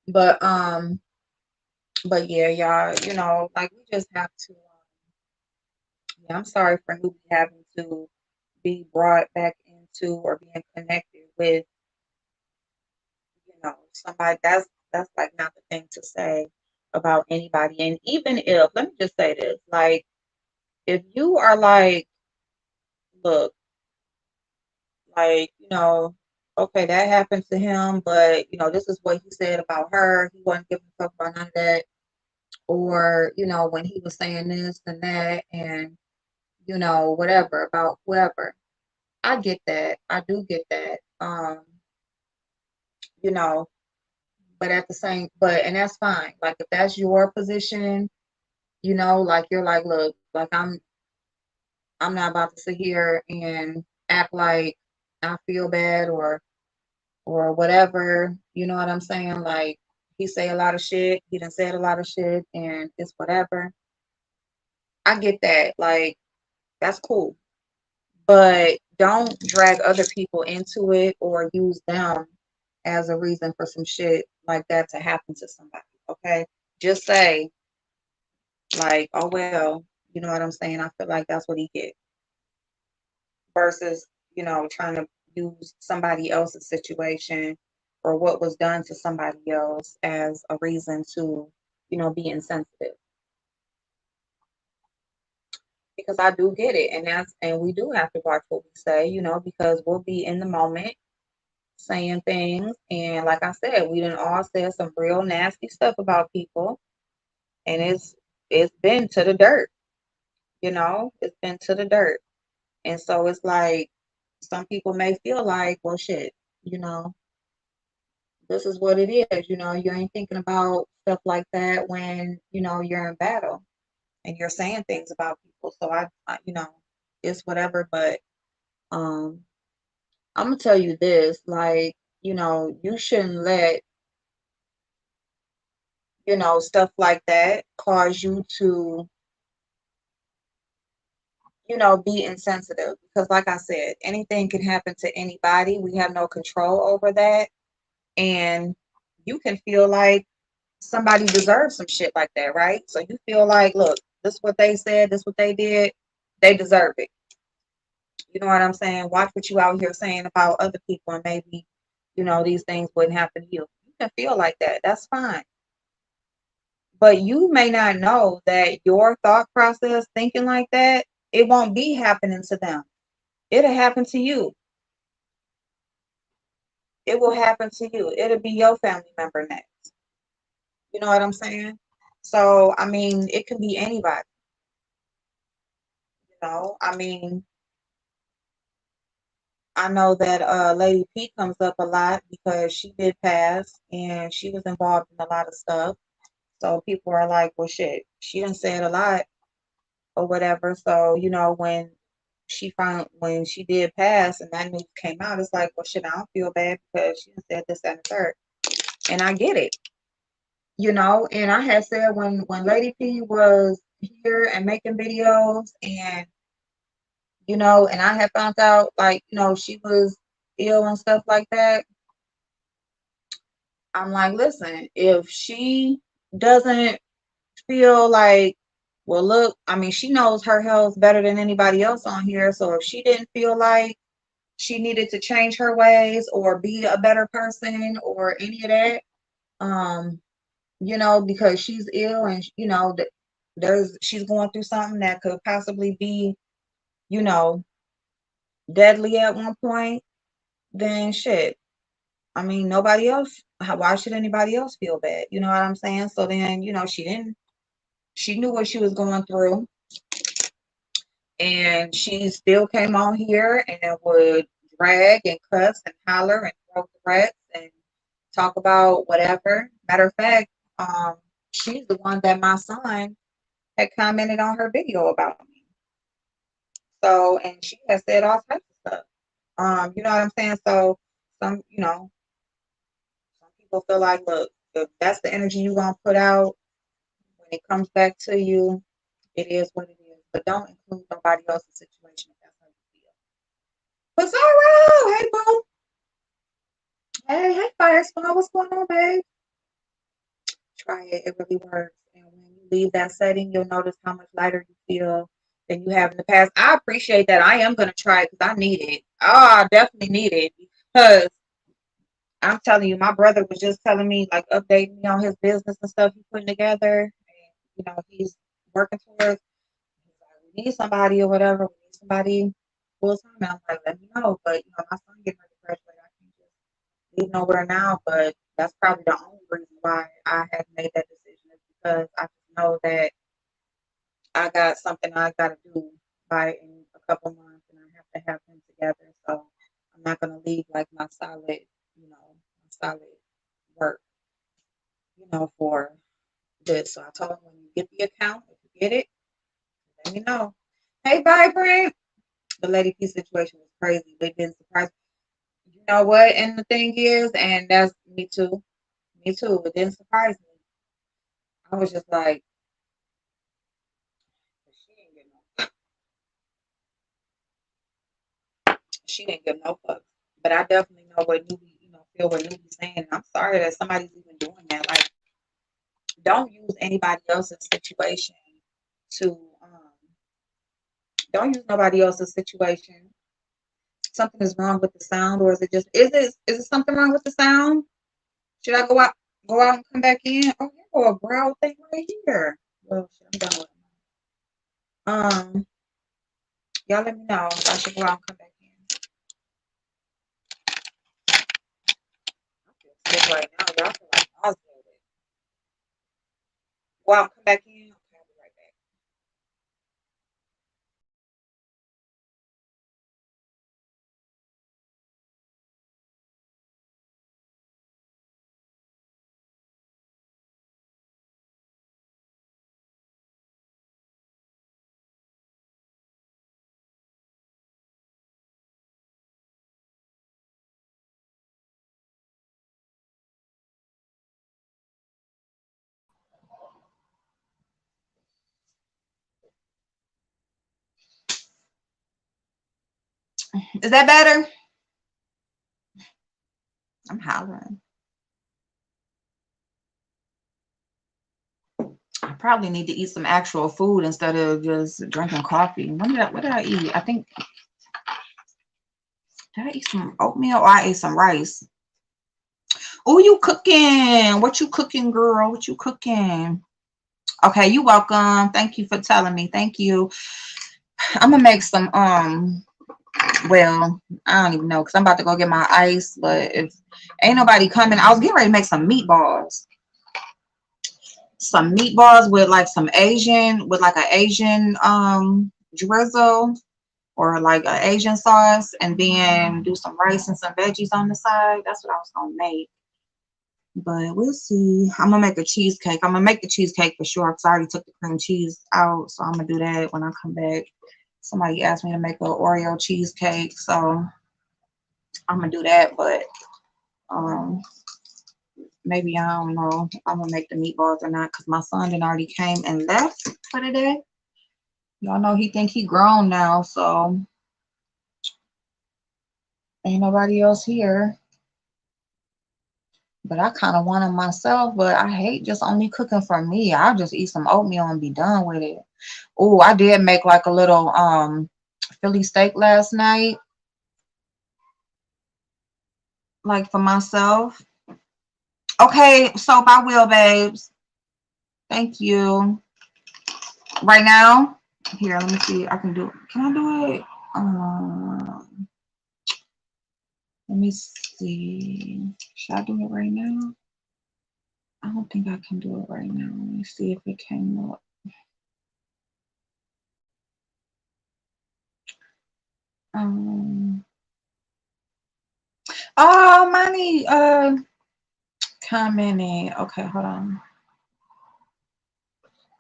But but yeah, y'all, like we just have to. Yeah, I'm sorry for Nubi having to be brought back into or being connected with, somebody. That's like not the thing to say about anybody. And even if, let me just say this, like if you are like, look, like, okay, that happened to him, but this is what he said about her. He wasn't giving a fuck about none of that. Or, when he was saying this and that and, whatever about whoever. I get that. I do get that. You know, but at the same, and that's fine. Like if that's your position, like you're like, look, like I'm not about to sit here and act like I feel bad or whatever. You know what I'm saying? Like he say a lot of shit. He done said a lot of shit, and it's whatever. I get that. Like that's cool, but don't drag other people into it or use them as a reason for some shit like that to happen to somebody. Okay, just say like, oh well, you know what I'm saying? I feel like that's what he get versus trying to use somebody else's situation or what was done to somebody else as a reason to be insensitive, because I do get it, and we do have to watch what we say, because we'll be in the moment saying things, and like I said, we done all said some real nasty stuff about people, and it's been to the dirt, it's been to the dirt. And so it's like some people may feel like, well, shit, you know, this is what it is. You ain't thinking about stuff like that when, you're in battle and you're saying things about people. So it's whatever. But um, I'm gonna tell you this, like, you shouldn't let, stuff like that cause you to, be insensitive. Because like I said, anything can happen to anybody. We have no control over that. And you can feel like somebody deserves some shit like that, right? So you feel like, look, this is what they said, this is what they did, they deserve it. You know what I'm saying? Watch what you out here saying about other people, and maybe, these things wouldn't happen to you. You can feel like that. That's fine. But you may not know that your thought process thinking like that, it won't be happening to them. It'll happen to you. It will happen to you. It'll be your family member next. You know what I'm saying? So, I mean, it can be anybody, I mean, I know that Lady P comes up a lot because she did pass and she was involved in a lot of stuff. So people are like, well, shit, she done said a lot or whatever. So, when she did pass and that news came out, it's like, well, shit, I don't feel bad because she done said this and the third. And I get it, and I had said when Lady P was here and making videos and and I had found out like, she was ill and stuff like that. I'm like, listen, if she doesn't feel like, well, look, I mean, she knows her health better than anybody else on here. So if she didn't feel like she needed to change her ways or be a better person or any of that, um, because she's ill and she's going through something that could possibly be, you know, deadly at one point, then shit. I mean, nobody else. Why should anybody else feel bad? You know what I'm saying? So then, she didn't. She knew what she was going through, and she still came on here and would drag and cuss and holler and throw threats and talk about whatever. Matter of fact, she's the one that my son had commented on her video about me. So, and she has said all types of stuff. You know what I'm saying? So some, some people feel like, look, if that's the energy you're gonna put out when it comes back to you, it is what it is. But don't include nobody else's situation if that's how you feel. But Zara, hey boo, hey fire spawn, what's going on, babe? Try it, it really works. And when you leave that setting, you'll notice how much lighter you feel than you have in the past. I appreciate that. I am gonna try it because I need it. Oh, I definitely need it because I'm telling you, my brother was just telling me, like, updating me on his business and stuff he's putting together. And, he's working towards. He's like, we need somebody or whatever. We need somebody full time. And I'm like, let me know. But, my son getting ready to graduate. I can't just leave nowhere now. But that's probably the only reason why I had made that decision is because I just know that I got something I got to do by in a couple months and I have to have them together. So I'm not going to leave like my solid, my solid work, for this. So I told him when you get the account, if you get it, let me know. Hey, Vibrant. The Lady P situation was crazy. They didn't surprise me. You know what? And the thing is, and that's me too. Me too. It didn't surprise me. I was just like, she didn't get no, she didn't give no fucks. But I definitely know what newbie, feel what newbie's saying. And I'm sorry that somebody's even doing that. Like, don't use anybody else's situation to don't use nobody else's situation. Something is wrong with the sound, or is it something wrong with the sound? Should I go out and come back in? Oh, here go a brow thing right here. Well, shit, I'm done with it. Y'all let me know if I should go out and come back in. I feel sick right now. Y'all feel like nauseated. Go out and come back in. Okay, I'll be right back. Is that better? I'm hollering. I probably need to eat some actual food instead of just drinking coffee. What did I eat? I think, did I eat some oatmeal or I ate some rice? Oh, you cooking? What you cooking, girl? What you cooking? Okay, you welcome. Thank you for telling me. Thank you. I'm gonna make some well, I don't even know because I'm about to go get my ice, but if ain't nobody coming, I was getting ready to make some meatballs. Some meatballs with like like an Asian drizzle or like an Asian sauce, and then do some rice and some veggies on the side. That's what I was gonna make. But we'll see. I'm gonna make a cheesecake. I'm gonna make the cheesecake for sure because I already took the cream cheese out. So I'm gonna do that when I come back. Somebody asked me to make an Oreo cheesecake, so I'm gonna do that. But um, maybe I don't know. I'm gonna make the meatballs or not because my son then already came and left for the day. Y'all know he think he grown now, so ain't nobody else here. But I kind of want them myself, but I hate just only cooking for me. I'll just eat some oatmeal and be done with it. Oh, I did make like a little Philly steak last night, like for myself. Okay, so I will, babes. Thank you. Right now, here, let me see. I can do it. Can I do it? Let me see. Should I do it right now? I don't think I can do it right now. Let me see if it came up. Um. Oh, money. Commenting. Okay, hold on.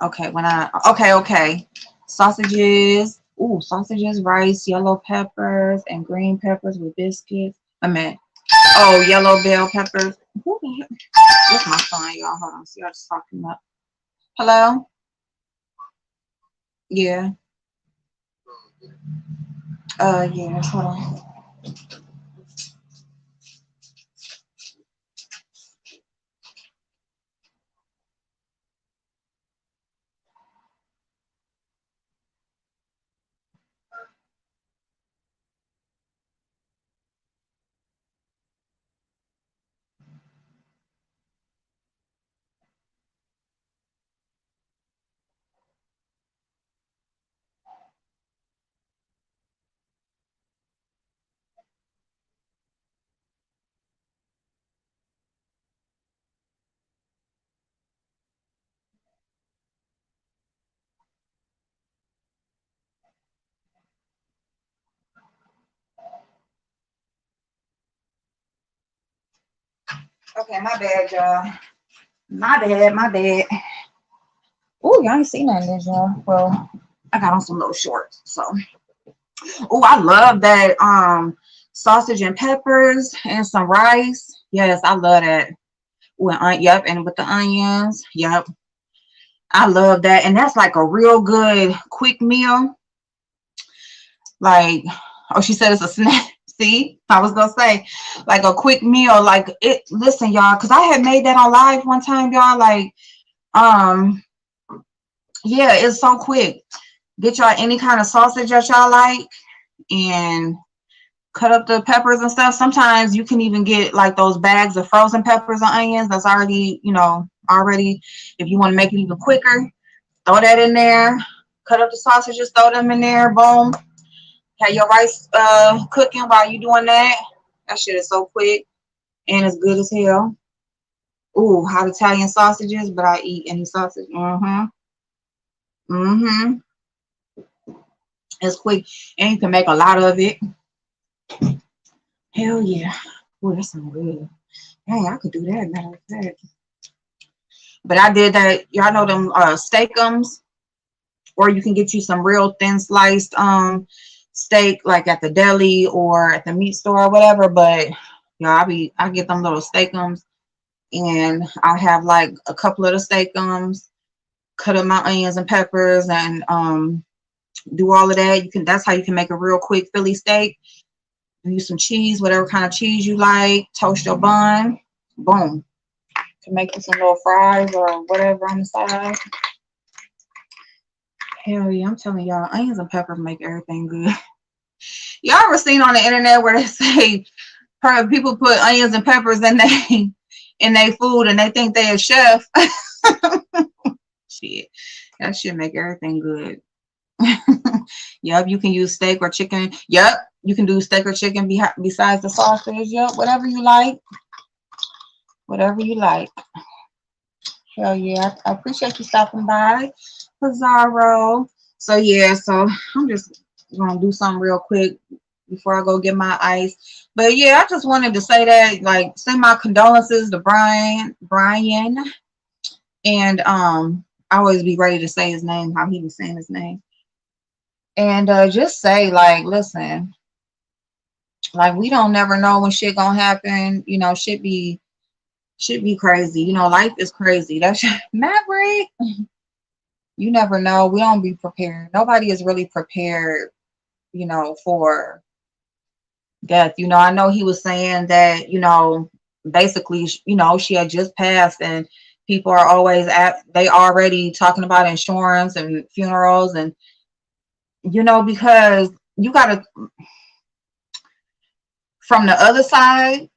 Okay, okay. Sausages. Ooh, sausages, rice, yellow peppers, and green peppers with biscuits. A minute. Oh, yellow bell peppers. Who the heck? That's my son, y'all. Hold on. See, I just talked him up. Hello? Yeah. Yeah. Hold on. Okay, my bad, y'all. My bad, my bad. Oh, y'all ain't seen nothing, did y'all? Well, I got on some little shorts, so. Oh, I love that sausage and peppers and some rice. Yes, I love that. With yep, and with the onions. Yep. I love that. And that's like a real good quick meal. Like, oh, she said it's a snack. See, I was gonna say like a quick meal. Like it, listen, y'all, because I had made that on live one time, y'all. Like, um, yeah, it's so quick. Get y'all any kind of sausage that y'all like and cut up the peppers and stuff. Sometimes you can even get like those bags of frozen peppers and onions that's already, already, if you want to make it even quicker, throw that in there. Cut up the sausages, throw them in there, boom. Have your rice cooking while you doing that. That shit is so quick and it's good as hell. Ooh, hot Italian sausages, but I eat any sausage. Mm-hmm. Mm-hmm. It's quick and you can make a lot of it. Hell yeah. Ooh, that's so good. Hey, I could do that, matter of fact. But I did that. Y'all know them steakums, or you can get you some real thin sliced steak like at the deli or at the meat store or whatever. But yeah, I get them little steakums and I have like a couple of the steakums, cut up my onions and peppers and do all of that. That's how you can make a real quick Philly steak. Use some cheese, whatever kind of cheese you like, toast your bun, boom. To make you some little fries or whatever on the side. Hell yeah, I'm telling y'all, onions and peppers make everything good. Y'all ever seen on the internet where they say people put onions and peppers in their food and they think they a chef? Shit, that shit make everything good. Yep, you can use steak or chicken. Yep, you can do steak or chicken besides the sausage. Yep, whatever you like. Whatever you like. Hell yeah, I appreciate you stopping by, Pizarro. So yeah, so I'm just gonna do something real quick before I go get my ice. But yeah, I just wanted to say that, like, send my condolences to Brian, and I always be ready to say his name, how he was saying his name, and just say like, listen, like we don't never know when shit gonna happen. Shit be crazy. Life is crazy. That's Maverick. You never know. We don't be prepared. Nobody is really prepared, for death. I know he was saying that, basically, she had just passed and people are always they already talking about insurance and funerals and, because you got to, from the other side,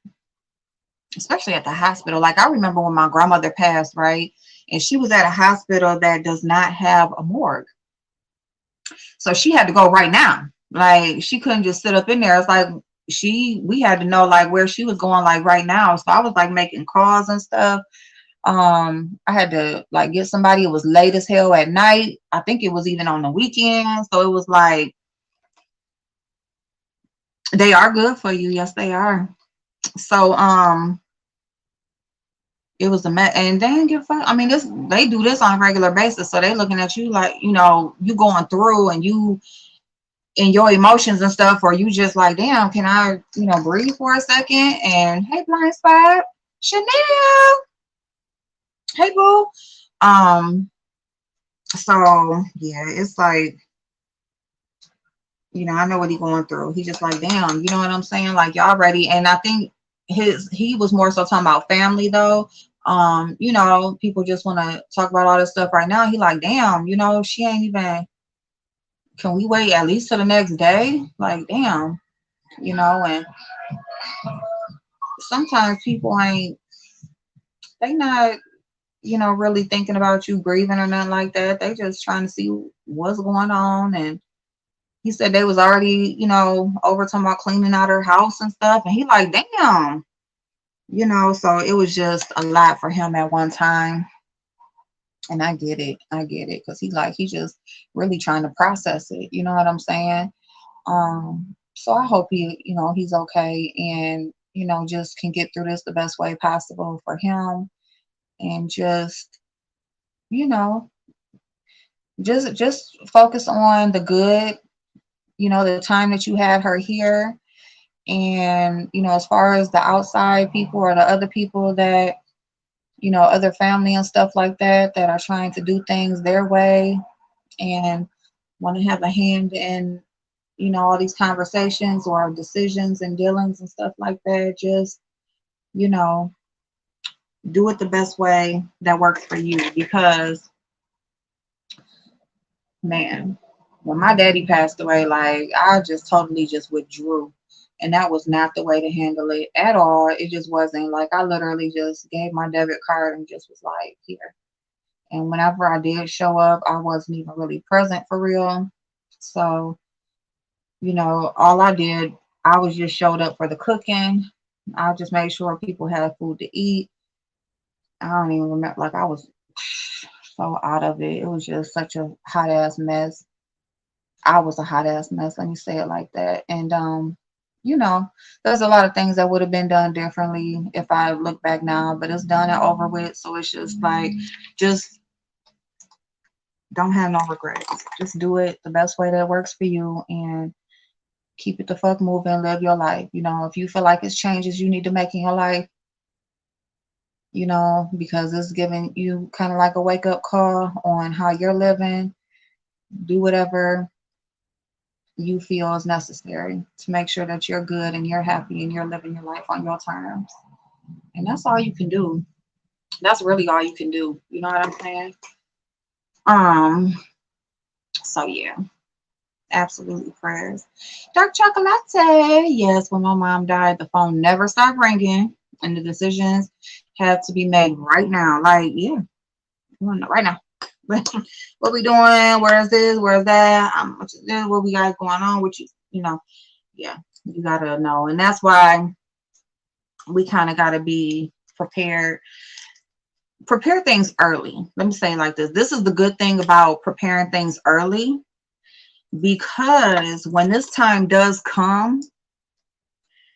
especially at the hospital. Like I remember when my grandmother passed, right? And she was at a hospital that does not have a morgue. So she had to go right now. Like she couldn't just sit up in there. It's like we had to know like where she was going like right now. So I was like making calls and stuff. I had to like get somebody. It was late as hell at night. I think it was even on the weekend. So it was like they are good for you. Yes, they are. So it was and they didn't give a fuck. I mean, they do this on a regular basis. So they looking at you like, you going through and in your emotions and stuff, or you just like, damn, can I, breathe for a second? And hey, blind spot, Chanel, hey, boo. Um, so yeah, it's like, I know what he going through. He just like, damn, you know what I'm saying? Like, y'all ready? And I think he was more so talking about family though. People just want to talk about all this stuff right now. He like, damn, she ain't even, can we wait at least till the next day? Like, damn, and sometimes people ain't, they not, really thinking about you grieving or nothing like that. They just trying to see what's going on. And he said they was already, over talking about cleaning out her house and stuff. And he like, damn, so it was just a lot for him at one time. And I get it. I get it. Cause he just really trying to process it. You know what I'm saying? So I hope he's okay and, just can get through this the best way possible for him and just, you know, just focus on the good, the time that you had her here. And, as far as the outside people or the other people that, other family and stuff like that are trying to do things their way and want to have a hand in, all these conversations or decisions and dealings and stuff like that, just, you know, do it the best way that works for you. Because, man, when my daddy passed away, like, I just totally just withdrew. And that was not the way to handle it at all. It just wasn't. Like, I literally just gave my debit card and just was like, here. And whenever I did show up, I wasn't even really present for real. So, all I did, I was just showed up for the cooking. I just made sure people had food to eat. I don't even remember, like, I was so out of it. It was just such a hot ass mess. I was a hot ass mess, let me say it like that. And you know, there's a lot of things that would have been done differently if I look back now, but it's done and over with. So it's just like, just don't have no regrets. Just do it the best way that works for you and keep it the fuck moving, live your life. If you feel like it's changes you need to make in your life, because it's giving you kind of like a wake up call on how you're living, do whatever you feel is necessary to make sure that you're good and you're happy and you're living your life on your terms. And that's all you can do. That's really all you can do. You know what I'm saying? Um, so yeah, absolutely prayers. Dark chocolate. Yes, when my mom died, the phone never stopped ringing and the decisions had to be made right now. Like, yeah, right now. What we doing? Where is this? Where is that? What you do? What we got going on? What yeah, you gotta know. And that's why we kind of gotta be prepared. Prepare things early. Let me say it like this. This is the good thing about preparing things early, because when this time does come,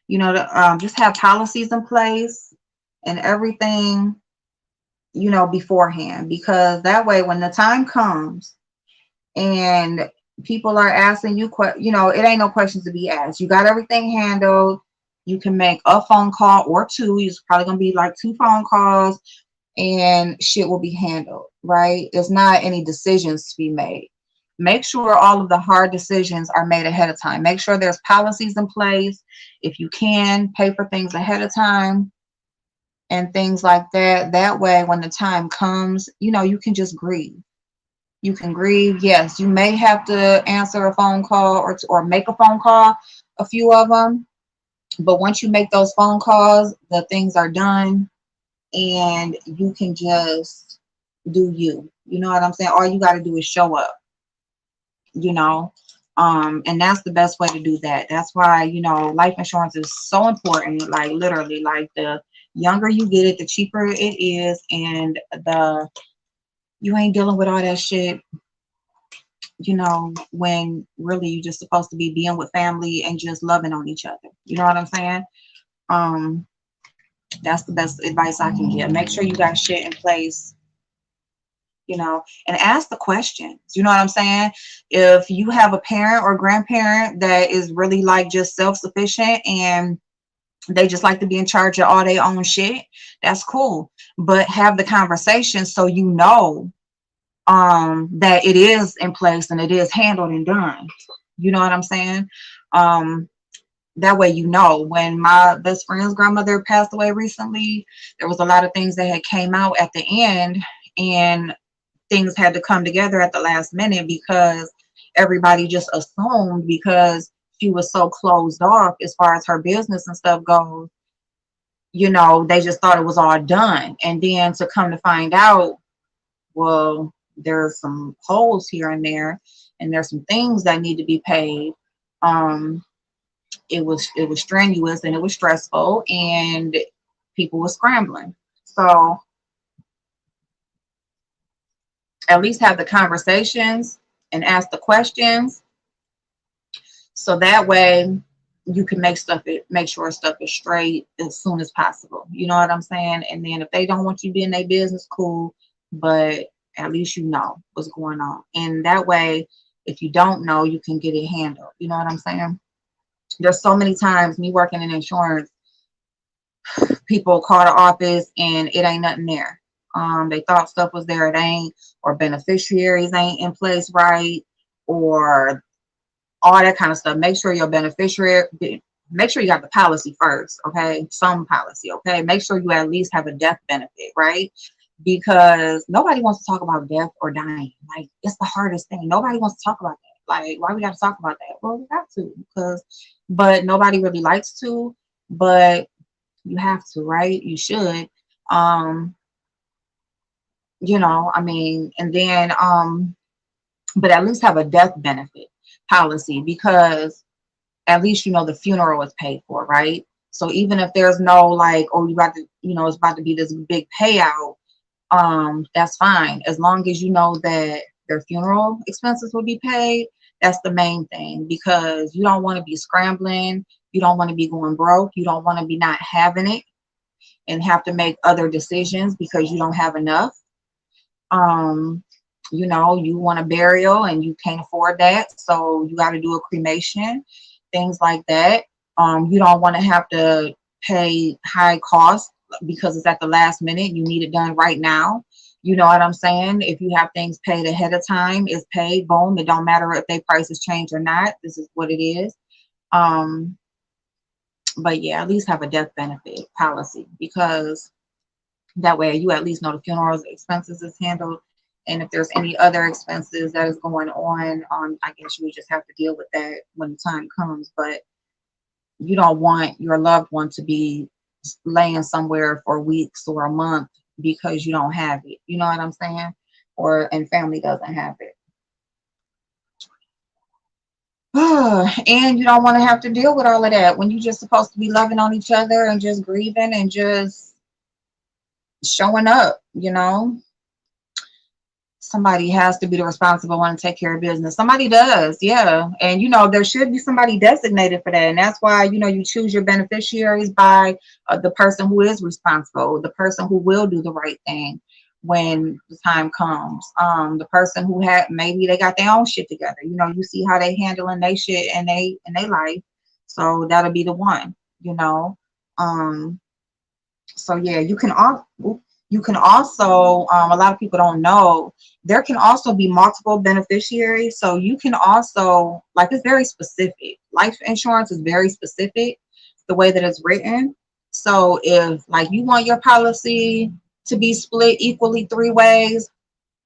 just have policies in place and everything, beforehand, because that way when the time comes and people are asking you, it ain't no questions to be asked. You got everything handled. You can make a phone call or two. It's probably gonna be like two phone calls, and shit will be handled, right? There's not any decisions to be made. Make sure all of the hard decisions are made ahead of time. Make sure there's policies in place. If you can, pay for things ahead of time and things like that. That way, when the time comes, you can just grieve. You can grieve. Yes, you may have to answer a phone call or make a phone call, a few of them. But once you make those phone calls, the things are done and you can just do you. You know what I'm saying? All you got to do is show up, you know. And that's the best way to do that. That's why, life insurance is so important. Like, literally, like, the younger you get it, the cheaper it is, and you ain't dealing with all that shit, when really you just supposed to be being with family and just loving on each other. You know what I'm saying? Um, that's the best advice I can give. Make sure you got shit in place, and ask the questions. You know what I'm saying? If you have a parent or grandparent that is really like just self-sufficient and they just like to be in charge of all their own shit, that's cool. But have the conversation so you know that it is in place and it is handled and done. You know what I'm saying? Um, that way, when my best friend's grandmother passed away recently, there was a lot of things that had came out at the end, and things had to come together at the last minute because everybody just assumed, because she was so closed off as far as her business and stuff goes, they just thought it was all done. And then to come to find out, well, there's some holes here and there, and there's some things that need to be paid. Um, it was strenuous and it was stressful, and people were scrambling. So at least have the conversations and ask the questions, so that way you can make sure stuff is straight as soon as possible. You know what I'm saying? And then if they don't want you to be in their business, cool, but at least you know what's going on. And that way, if you don't know, you can get it handled. You know what I'm saying? There's so many times, me working in insurance, people call the office and it ain't nothing there. They thought stuff was there, it ain't, or beneficiaries ain't in place right, or all that kind of stuff. Make sure your beneficiary, make sure you got the policy first, okay? Some policy, okay? Make sure you at least have a death benefit, right? Because nobody wants to talk about death or dying. Like, it's the hardest thing. Nobody wants to talk about that. Like, why we got to talk about that? Well, we have to, but nobody really likes to, but you have to, right? You should. Um, I mean, and then, but at least have a death benefit policy, because at least the funeral is paid for, right? So even if there's no like, oh, you got to, it's about to be this big payout, that's fine, as long as you know that their funeral expenses will be paid. That's the main thing, because you don't want to be scrambling, you don't want to be going broke, you don't want to be not having it and have to make other decisions because you don't have enough. um you want a burial and you can't afford that, so you got to do a cremation, things like that. You don't want to have to pay high cost because it's at the last minute, you need it done right now. You know what I'm saying? If you have things paid ahead of time, it's paid, boom, it don't matter if they prices change or not, this is what it is. um but yeah, at least have a death benefit policy, because that way you at least know the funeral's expenses is handled. And if there's any other expenses that is going on, I guess you would just have to deal with that when the time comes. But you don't want your loved one to be laying somewhere for weeks or a month because you don't have it. You know what I'm saying? And family doesn't have it. And you don't want to have to deal with all of that when you're just supposed to be loving on each other and just grieving and just showing up. Somebody has to be the responsible one to take care of business. Somebody does, yeah. And there should be somebody designated for that. And that's why you choose your beneficiaries by the person who is responsible, the person who will do the right thing when the time comes. The person who had, maybe they got their own shit together. You see how they handling their shit and they life. So that'll be the one. You know. So yeah, you can also, a lot of people don't know, there can also be multiple beneficiaries. So you can also, like, it's very specific. Life insurance is very specific, the way that it's written. So if like you want your policy to be split equally 3 ways,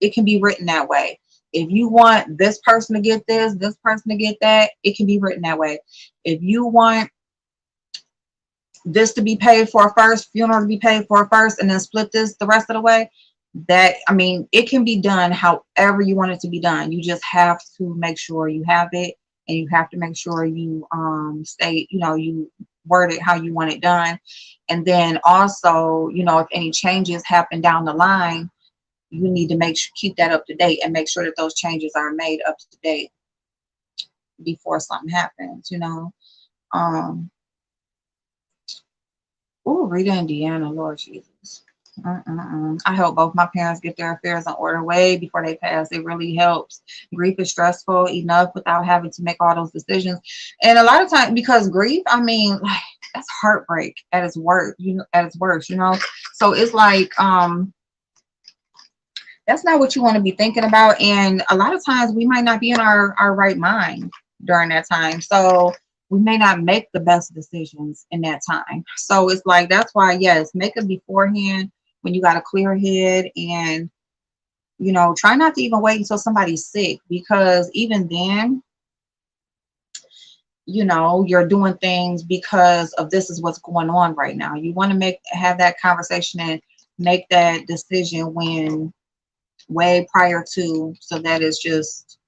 it can be written that way. If you want this person to get this person to get that, it can be written that way. If you want this to be paid for first, funeral to be paid for first, and then split this the rest of the way, that, I mean, it can be done however you want it to be done. You just have to make sure you have it, and you have to make sure you state, you word it how you want it done. And then also, if any changes happen down the line, you need to keep that up to date and make sure that those changes are made up to date before something happens. um Oh, Rita, Indiana, Lord Jesus. I help both my parents get their affairs in order way before they pass. It really helps. Grief is stressful enough without having to make all those decisions. And a lot of times, because grief, I mean, like, that's heartbreak at its worst, at its worst, So it's like, that's not what you want to be thinking about. And a lot of times we might not be in our right mind during that time. So we may not make the best decisions in that time. So it's like, that's why, yes, make it beforehand when you got a clear head. And, try not to even wait until somebody's sick, because even then, you're doing things because of this is what's going on right now. You want to have that conversation and make that decision when way prior to, so that it's just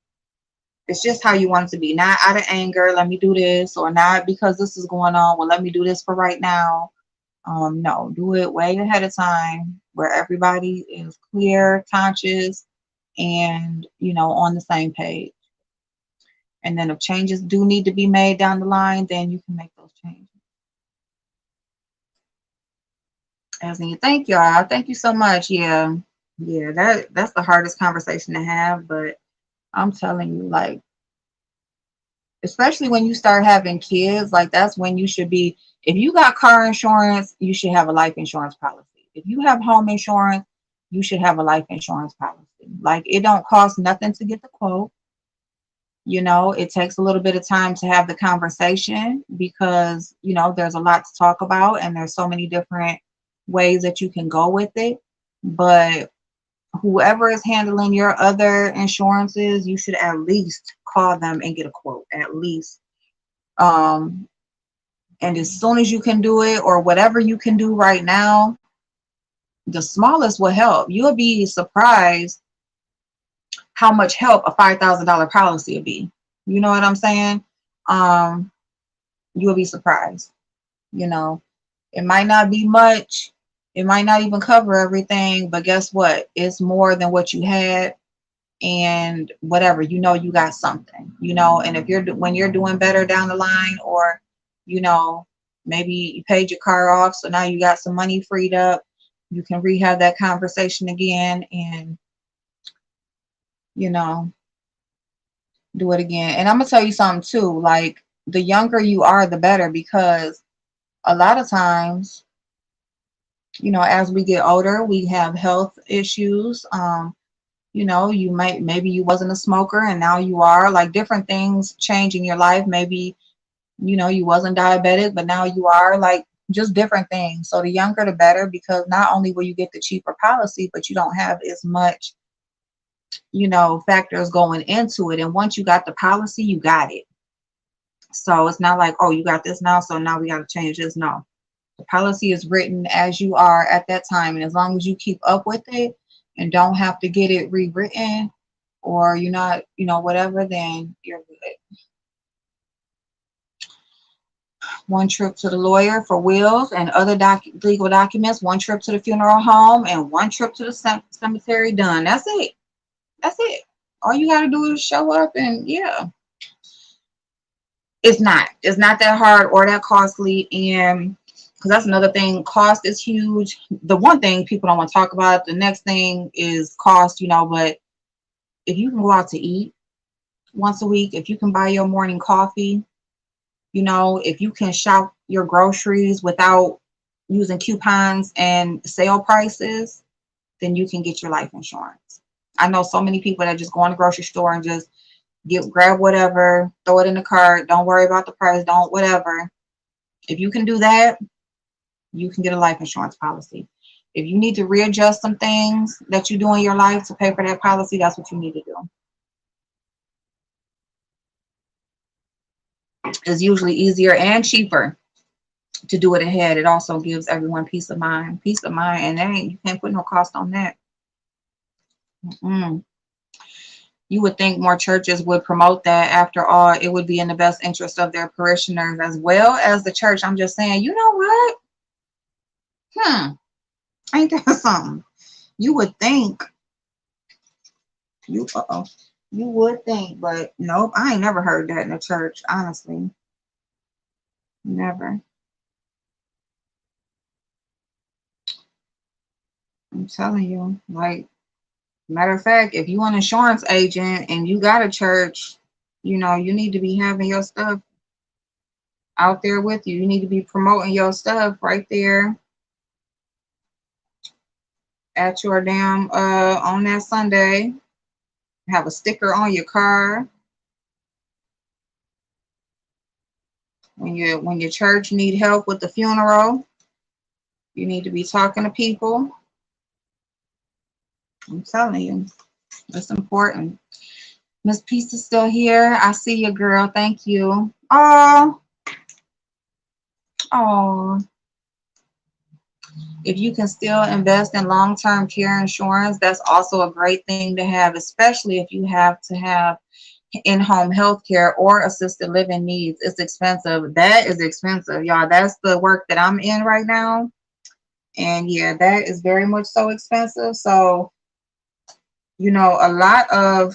how you want it to be, not out of anger, let me do this, or not because this is going on, well, let me do this for right now. No, do it way ahead of time where everybody is clear, conscious, and on the same page. And then if changes do need to be made down the line, then you can make those changes. As in, thank y'all, thank you so much. Yeah, that's the hardest conversation to have, but I'm telling you, like, especially when you start having kids, like, that's when you should be, if you got car insurance, you should have a life insurance policy. If you have home insurance, you should have a life insurance policy. Like, it don't cost nothing to get the quote. It takes a little bit of time to have the conversation because, there's a lot to talk about and there's so many different ways that you can go with it. But whoever is handling your other insurances, you should at least call them and get a quote, at least. And as soon as you can do it, or whatever you can do right now, the smallest will help. You'll be surprised how much help a $5,000 policy will be. You know what I'm saying? You'll be surprised. It might not be much. It might not even cover everything, but guess what? It's more than what you had. And whatever, you got something, and if when you're doing better down the line, or maybe you paid your car off, so now you got some money freed up, you can rehab that conversation again and do it again. And I'm gonna tell you something too, like, the younger you are, the better, because a lot of times, as we get older, we have health issues. You maybe you wasn't a smoker and now you are, like, different things change in your life. Maybe, you wasn't diabetic, but now you are, like, just different things. So the younger, the better, because not only will you get the cheaper policy, but you don't have as much, factors going into it. And once you got the policy, you got it. So it's not like, oh, you got this now, so now we got to change this. No, the policy is written as you are at that time. And as long as you keep up with it and don't have to get it rewritten, or you're not, whatever, then you're good. One trip to the lawyer for wills and other legal documents, one trip to the funeral home, and one trip to the cemetery. Done. That's it. That's it. All you got to do is show up, and yeah. It's not that hard or that costly. And because that's another thing, cost is huge. The one thing people don't want to talk about, the next thing is cost, but if you can go out to eat once a week, if you can buy your morning coffee, if you can shop your groceries without using coupons and sale prices, then you can get your life insurance. I know so many people that just go in the grocery store and just grab whatever, throw it in the cart, don't worry about the price, don't whatever. If you can do that, you can get a life insurance policy. If you need to readjust some things that you do in your life to pay for that policy, that's what you need to do. It's usually easier and cheaper to do it ahead. It also gives everyone peace of mind. Peace of mind, and you can't put no cost on that. You would think more churches would promote that. After all, it would be in the best interest of their parishioners as well as the church. I'm just saying, you know what? Ain't that something? You would think. You would think, but nope, I ain't never heard that in the church, honestly. Never. I'm telling you. Like, matter of fact, if you an insurance agent and you got a church, you need to be having your stuff out there with you. You need to be promoting your stuff right there at your damn on that Sunday. Have a sticker on your car when your church need help with the funeral. You need to be talking to people. I'm telling you, it's important. Miss Peace is still here. I see you, girl. Thank you. Oh, oh. If you can still invest in long-term care insurance, that's also a great thing to have, especially if you have to have in-home health care or assisted living needs. It's expensive. That is expensive, y'all. That's the work that I'm in right now. And yeah, that is very much so expensive. So, a lot of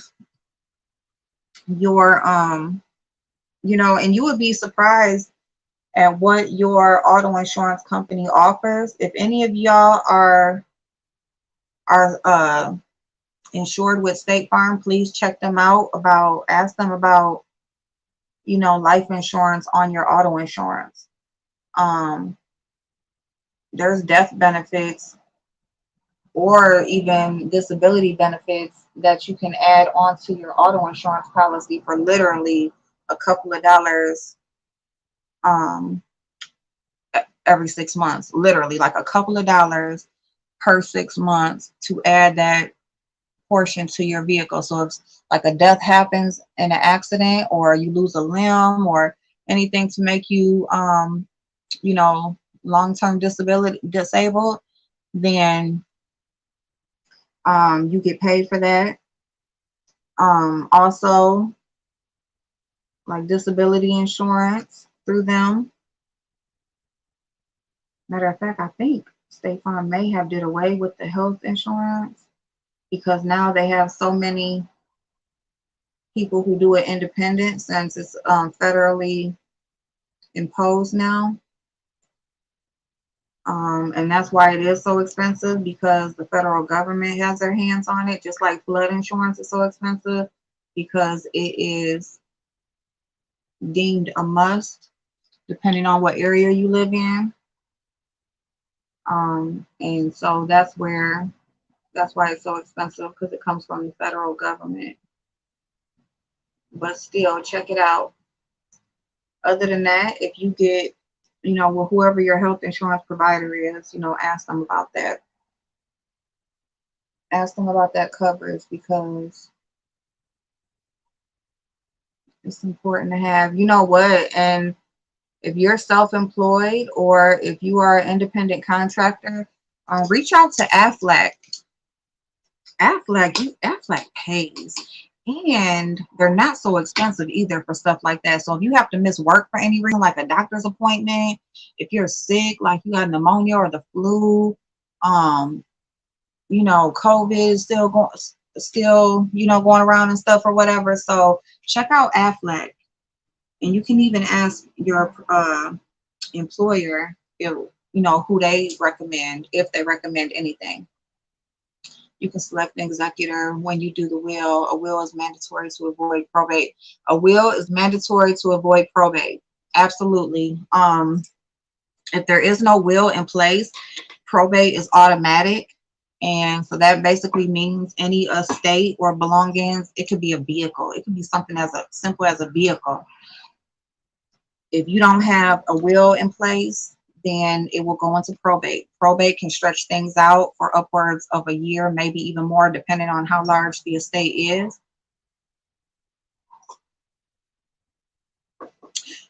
your and you would be surprised at what your auto insurance company offers. If any of y'all are insured with State Farm, please check them out ask them about, life insurance on your auto insurance. Um, there's death benefits or even disability benefits that you can add onto your auto insurance policy for literally a couple of dollars um, every 6 months, literally like a couple of dollars per 6 months to add that portion to your vehicle. So if like a death happens in an accident or you lose a limb or anything to make you, you know, long-term disability disabled, then you get paid for that. Also, like disability insurance through them. Matter of fact, I think State Farm may have did away with the health insurance because now they have so many people who do it independent since it's federally imposed now. And that's why it is so expensive because the federal government has their hands on it, just like flood insurance is so expensive because it is deemed a must depending on what area you live in. And so that's why it's so expensive because it comes from the federal government. But still, check it out. Other than that, if you get, well, whoever your health insurance provider is, ask them about that. Ask them about that coverage because it's important to have. You know what? And if you're self-employed or if you are an independent contractor, reach out to Aflac. Aflac pays, and they're not so expensive either for stuff like that. So if you have to miss work for any reason, like a doctor's appointment, if you're sick, like you got pneumonia or the flu, COVID is going around and stuff or whatever. So check out Aflac, and you can even ask your employer if who they recommend, if they recommend anything. You can select an executor when you do the will. A will is mandatory to avoid probate. A will is mandatory to avoid probate. Absolutely. If there is no will in place, probate is automatic. And so that basically means any estate or belongings, it could be a vehicle. It could be something as simple as a vehicle. If you don't have a will in place, then it will go into probate. Probate can stretch things out for upwards of a year, maybe even more, depending on how large the estate is.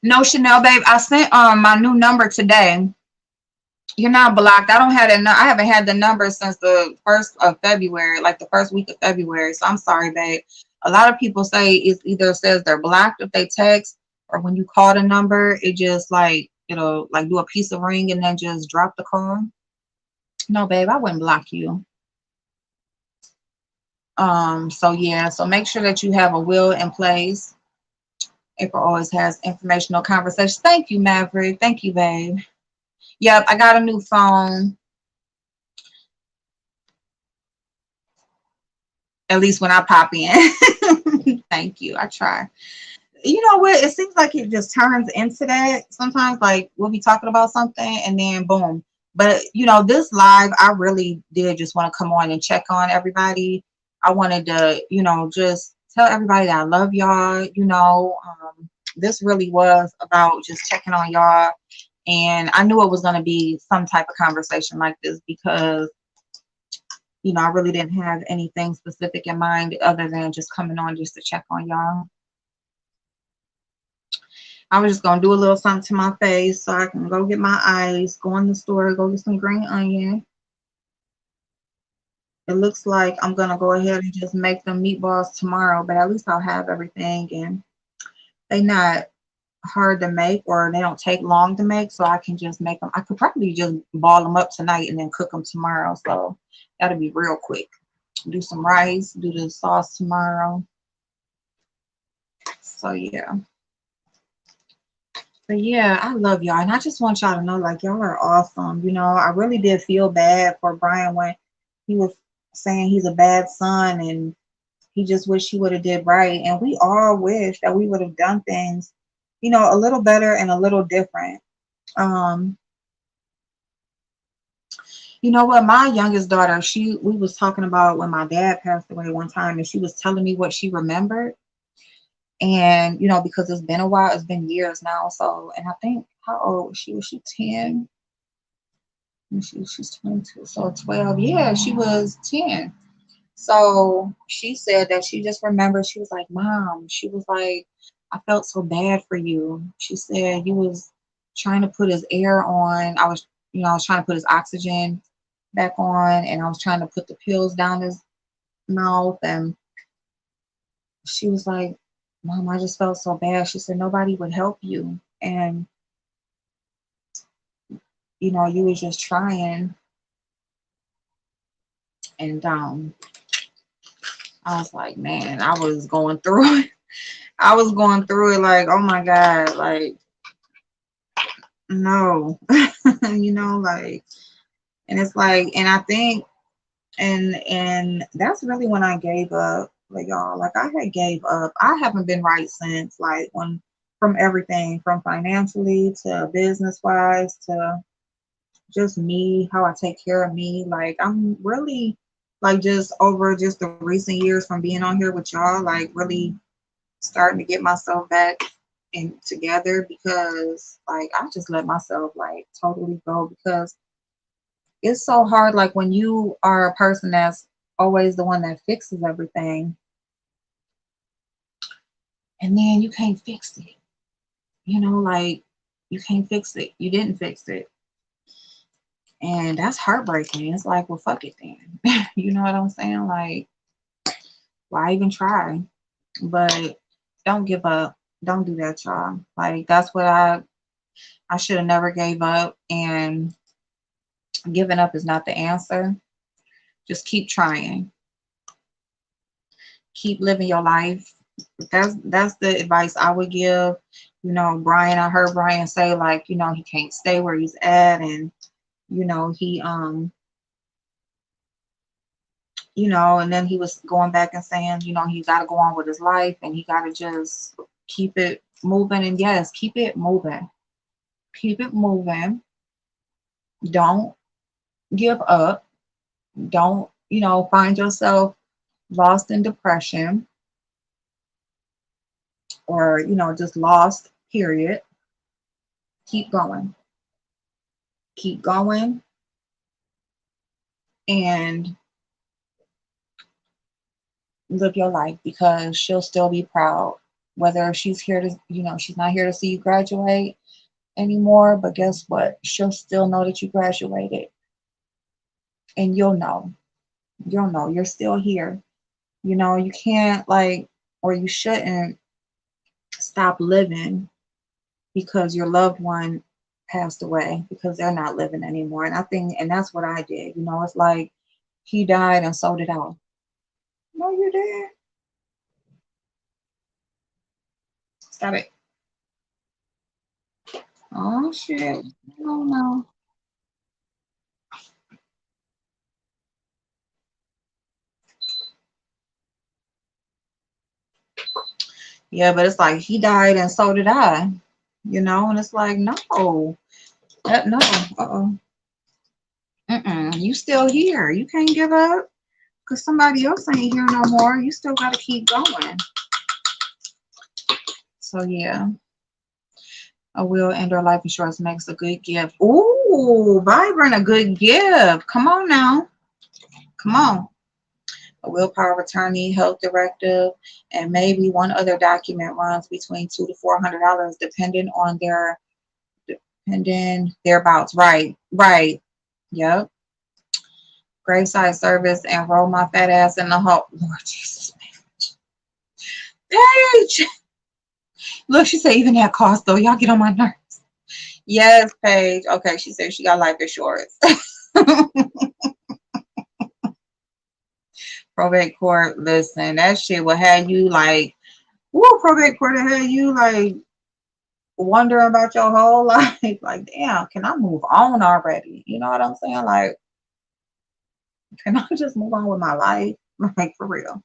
No, Chanel, babe, I sent my new number today. You're not blocked. I don't have that. I haven't had the number since the 1st of February, like the first week of February. So I'm sorry, babe. A lot of people say it either says they're blocked if they text, or when you call the number, it just like it'll like do a piece of ring and then just drop the call. No, babe, I wouldn't block you. So yeah, so make sure that you have a will in place. April always has informational conversations. Thank you, Maverick. Thank you, babe. Yep, I got a new phone. At least when I pop in. Thank you. I try. You know what? It seems like it just turns into that. Sometimes, like, we'll be talking about something and then boom. But, this live, I really did just want to come on and check on everybody. I wanted to, just tell everybody that I love y'all. This really was about just checking on y'all. And I knew it was going to be some type of conversation like this because, I really didn't have anything specific in mind other than just coming on just to check on y'all. I was just gonna do a little something to my face so I can go get my ice, go in the store, go get some green onion. It looks like I'm gonna go ahead and just make them meatballs tomorrow, but at least I'll have everything and they not hard to make or they don't take long to make, so I can just make them. I could probably just ball them up tonight and then cook them tomorrow, so that'll be real quick. Do some rice, do the sauce tomorrow. So yeah. But yeah, I love y'all. And I just want y'all to know, like, y'all are awesome. I really did feel bad for Brian when he was saying he's a bad son and he just wished he would have did right. And we all wish that we would have done things, a little better and a little different. Um, you know what? My youngest daughter, we was talking about when my dad passed away one time and she was telling me what she remembered. And, because it's been a while, it's been years now. So, and I think, how old was she? Was she 10? She's 22. So 12. Yeah, she was 10. So she said that she just remembered, she was like, Mom, she was like, I felt so bad for you. She said you was trying to put his air on. I was trying to put his oxygen back on and I was trying to put the pills down his mouth. And she was like, Mom, I just felt so bad. She said nobody would help you. And, you was just trying. And I was like, man, I was going through it. I was going through it like, oh my God, like, no, like, and it's like, and I think, and that's really when I gave up, like, y'all, like, I had gave up. I haven't been right since, like, from everything, from financially to business wise to just me, how I take care of me. Like, I'm really, like, just over just the recent years from being on here with y'all, like, really starting to get myself back and together because, like, I just let myself, like, totally go because it's so hard. Like, when you are a person that's always the one that fixes everything and then you can't fix it, like, you can't fix it. You didn't fix it. And that's heartbreaking. It's like, well, fuck it then. You know what I'm saying? Like, why even try? But don't give up. Don't do that, y'all. Like, that's what I should have never gave up. And giving up is not the answer. Just keep trying. Keep living your life. That's the advice I would give. Brian, I heard Brian say, like, he can't stay where he's at, and he and then he was going back and saying, he got to go on with his life and he got to just keep it moving. And yes, keep it moving. Keep it moving. Don't give up. Don't, find yourself lost in depression or, just lost, period. Keep going. Keep going and live your life because she'll still be proud. Whether she's here to, she's not here to see you graduate anymore, but guess what? She'll still know that you graduated. And you'll know. You'll know. You're still here. You can't, like, or you shouldn't stop living because your loved one passed away because they're not living anymore. And I think, and that's what I did. It's like he died and so did I. No, you did. Stop it. Oh shit. No, no. Yeah, but it's like he died and so did I, you know, and it's like, no, no, uh-oh, you still here. You can't give up because somebody else ain't here no more. You still got to keep going. So, yeah, a will and or life insurance makes a good gift. Ooh, vibrant, a good gift. Come on now. Come on. A will, power of attorney, health directive, and maybe one other document runs between $200 to $400, depending thereabouts. Right, right. Yep. Graveside service and roll my fat ass in the hole. Lord Jesus, Paige. Look, she said even that cost though. Y'all get on my nerves. Yes, Paige. Okay, she said she got life insurance. Probate court. Listen, that shit will have you like, woo, probate court will have you like wondering about your whole life. Like, damn, can I move on already? You know what I'm saying? Like, can I just move on with my life? Like, for real.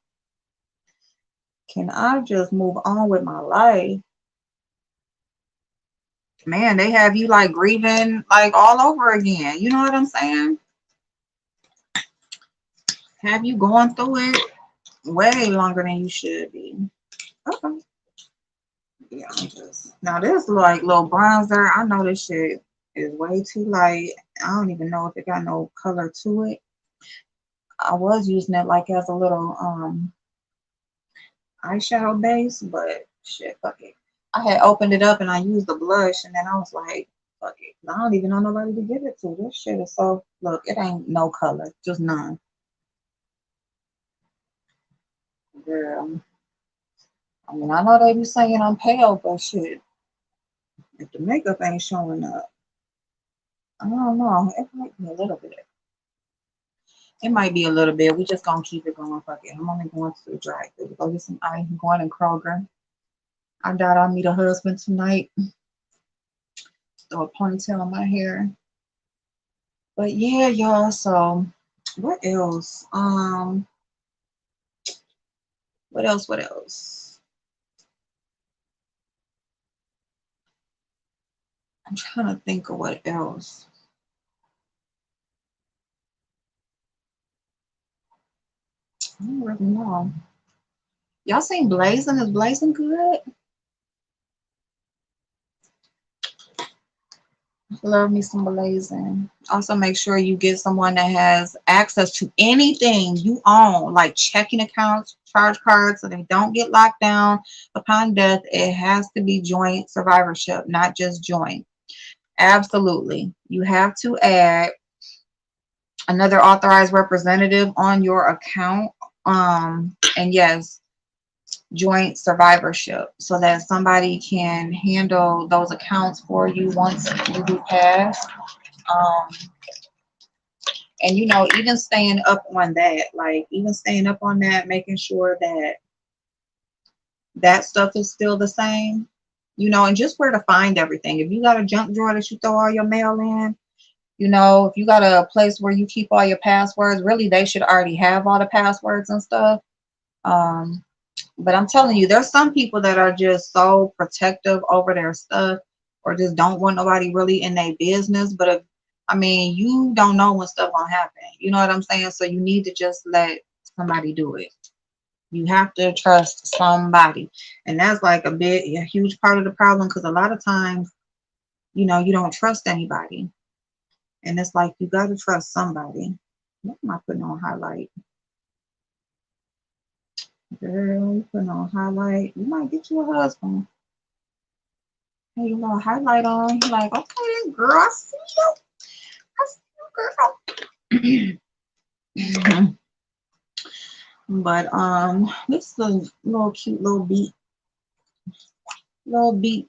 Can I just move on with my life? Man, they have you like grieving like all over again. You know what I'm saying? Have you going through it way longer than you should be. Okay. Yeah, I'm just now this like little bronzer. I know this shit is way too light. I don't even know if it got no color to it. I was using it like as a little eyeshadow base, but shit, fuck it. I had opened it up and I used the blush, and then I was like, fuck it. I don't even know nobody to give it to. This shit is so, look, it ain't no color, just none. Girl, I mean, I know they be saying I'm pale, but shit, if the makeup ain't showing up, I don't know. It might be a little bit. It might be a little bit. We just gonna keep it going. Fuck it. I'm only going to the drive through. Go get some ice. I'm going in Kroger. I doubt I'll meet a husband tonight. Throw a ponytail on my hair. But yeah, y'all. So what else? What else? What else? I'm trying to think of what else. I don't really know. Y'all seen Blazing? Is Blazing good? Love me some Blazing. Also, make sure you get someone that has access to anything you own, like checking accounts, charge cards, so they don't get locked down upon death. It has to be joint survivorship, not just joint. Absolutely. You have to add another authorized representative on your account. And yes, joint survivorship so that somebody can handle those accounts for you once you do pass. Um, and you know, even staying up on that, like even staying up on that, making sure that that stuff is still the same, you know, and just where to find everything. If you got a junk drawer that you throw all your mail in, you know, if you got a place where you keep all your passwords, really they should already have all the passwords and stuff. Um, But I'm telling you, there's some people that are just so protective over their stuff or just don't want nobody really in their business. But if, I mean, you don't know when stuff gonna happen. You know what I'm saying? So you need to just let somebody do it. You have to trust somebody. And that's like a huge part of the problem because a lot of times, you know, you don't trust anybody. And it's like you gotta trust somebody. What am I putting on highlight? Girl, you putting on highlight. You might get you a husband. Hey, you little highlight on. You're like, okay, girl, I see you. I see you, girl. But this is a little cute little beat. Little beat.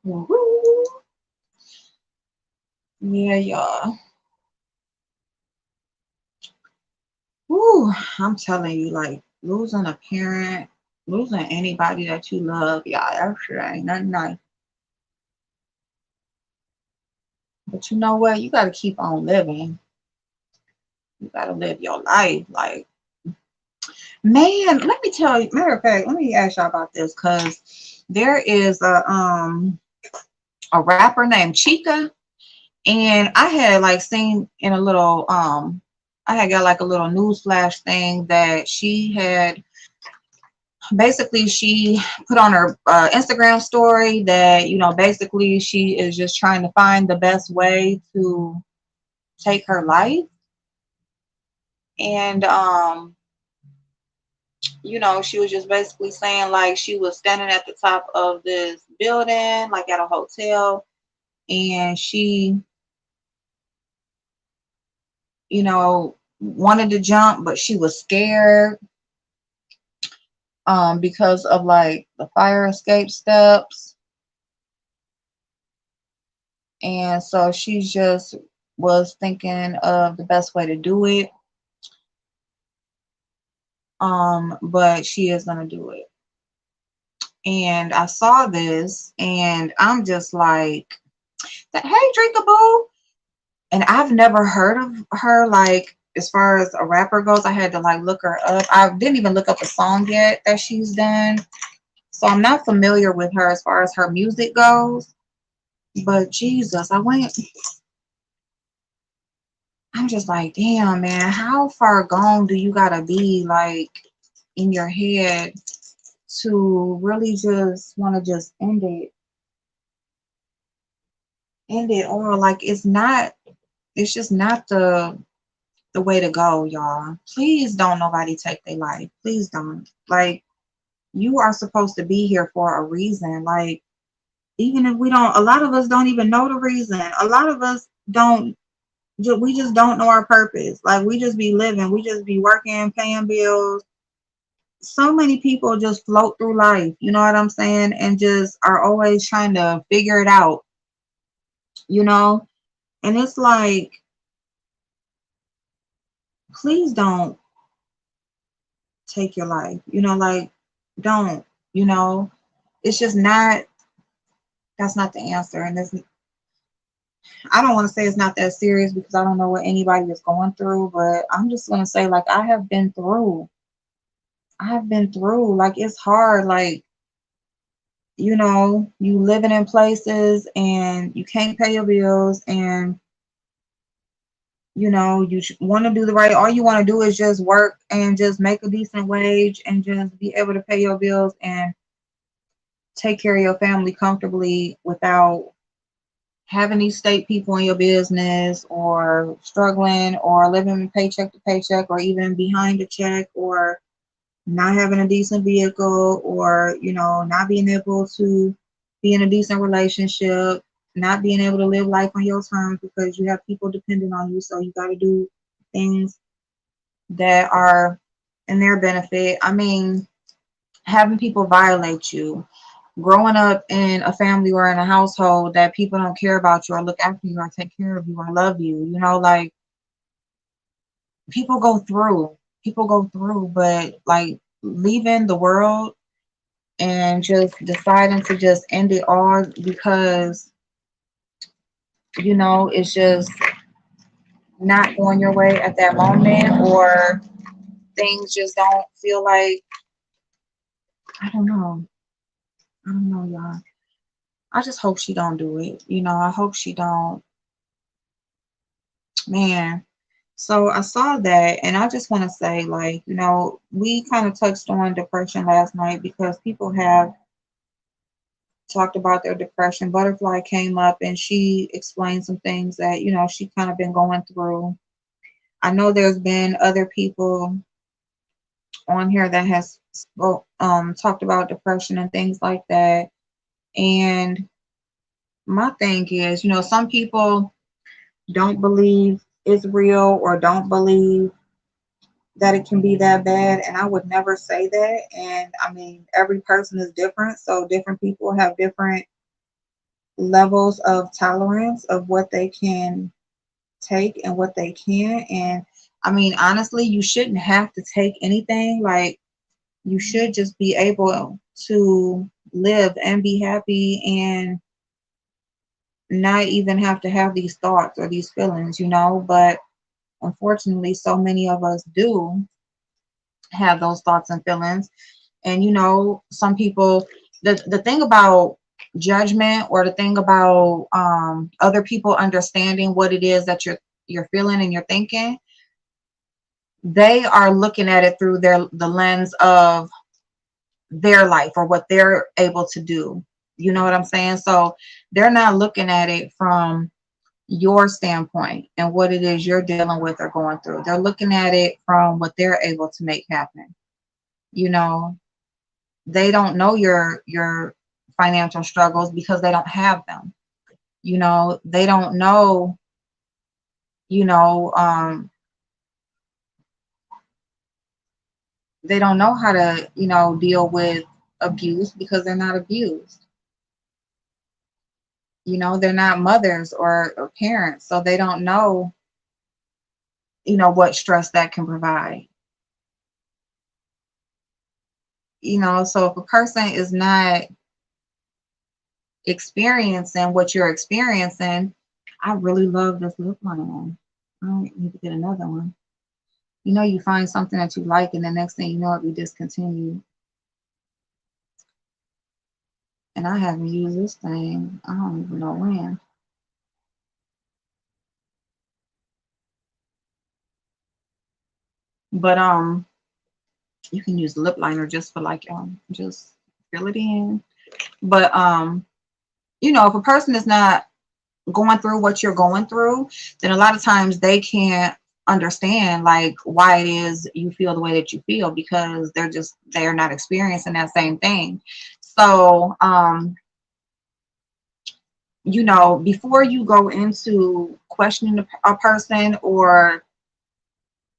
Woo-hoo. Yeah, y'all. Woo, I'm telling you, like losing a parent, losing anybody that you love, y'all, that shit ain't nothing nice. But you know what? You gotta keep on living. You gotta live your life. Like, man, let me tell you, matter of fact, let me ask y'all about this because there is a rapper named Chica, and I had like seen in a little I had got like a little news flash thing that she had basically she put on her Instagram story that basically she is just trying to find the best way to take her life. And she was just basically saying like she was standing at the top of this building, like at a hotel, and she, wanted to jump, but she was scared because of like the fire escape steps. And so she just was thinking of the best way to do it. But she is gonna do it. And I saw this and I'm just like, hey, Drinkable. And I've never heard of her, like, as far as a rapper goes. I had to like look her up. I didn't even look up a song yet that she's done. So I'm not familiar with her as far as her music goes. But Jesus, I'm just like, damn, man, how far gone do you gotta be, like, in your head to really just want to just end it, or like it's just not the way to go, y'all. Please don't nobody take their life. Please don't. Like, you are supposed to be here for a reason. Like, even if we don't, a lot of us don't even know the reason. A lot of us don't, we just don't know our purpose. Like, we just be living, we just be working, paying bills. So many people just float through life, you know what I'm saying? And just are always trying to figure it out, you know? And it's like, please don't take your life, like, don't, you know? It's just not, that's not the answer. And I don't want to say it's not that serious because I don't know what anybody is going through, but I'm just going to say, like, I have been through, like, it's hard. Like, you living in places and you can't pay your bills, and you want to do the right. All you want to do is just work and just make a decent wage and just be able to pay your bills and take care of your family comfortably without having these state people in your business, or struggling, or living paycheck to paycheck, or even behind a check, or not having a decent vehicle, or not being able to be in a decent relationship, not being able to live life on your terms because you have people depending on you. So you got to do things that are in their benefit. I mean, having people violate you, growing up in a family or in a household that people don't care about you or look after you or take care of you or love you, like, people go through, but like leaving the world and just deciding to just end it all because, it's just not going your way at that moment, or things just don't feel like, I don't know. I don't know, y'all. I just hope she don't do it. I hope she don't. Man. So I saw that, and I just want to say, like, we kind of touched on depression last night because people have talked about their depression. Butterfly came up and she explained some things that, she kind of been going through. I know there's been other people on here that has talked about depression and things like that. And my thing is, some people don't believe it's real or don't believe that it can be that bad, and I would never say that. And I mean, every person is different, so different people have different levels of tolerance of what they can take and what they can. And I mean, honestly, you shouldn't have to take anything. Like, you should just be able to live and be happy and not even have to have these thoughts or these feelings, but Unfortunately, so many of us do have those thoughts and feelings. And you know, some people, the thing about judgment, or the thing about other people understanding what it is that you're feeling and you're thinking, they are looking at it through the lens of their life or what they're able to do. You know what I'm saying? So they're not looking at it from your standpoint and what it is you're dealing with or going through. They're looking at it from what they're able to make happen. You know, they don't know your financial struggles because they don't have them. You know, they don't know, you know, they don't know how to, you know, deal with abuse because they're not abused. You know, they're not mothers or parents, so they don't know, you know, what stress that can provide. You know, so if a person is not experiencing what you're experiencing, I really love this lip liner. I don't need to get another one. You know, you find something that you like, and the next thing you know, it be discontinued. And I haven't used this thing, I don't even know when. But you can use lip liner just for like just fill it in. But you know, if a person is not going through what you're going through, then a lot of times they can't understand like why it is you feel the way that you feel, because they're not experiencing that same thing. So you know, before you go into questioning a person or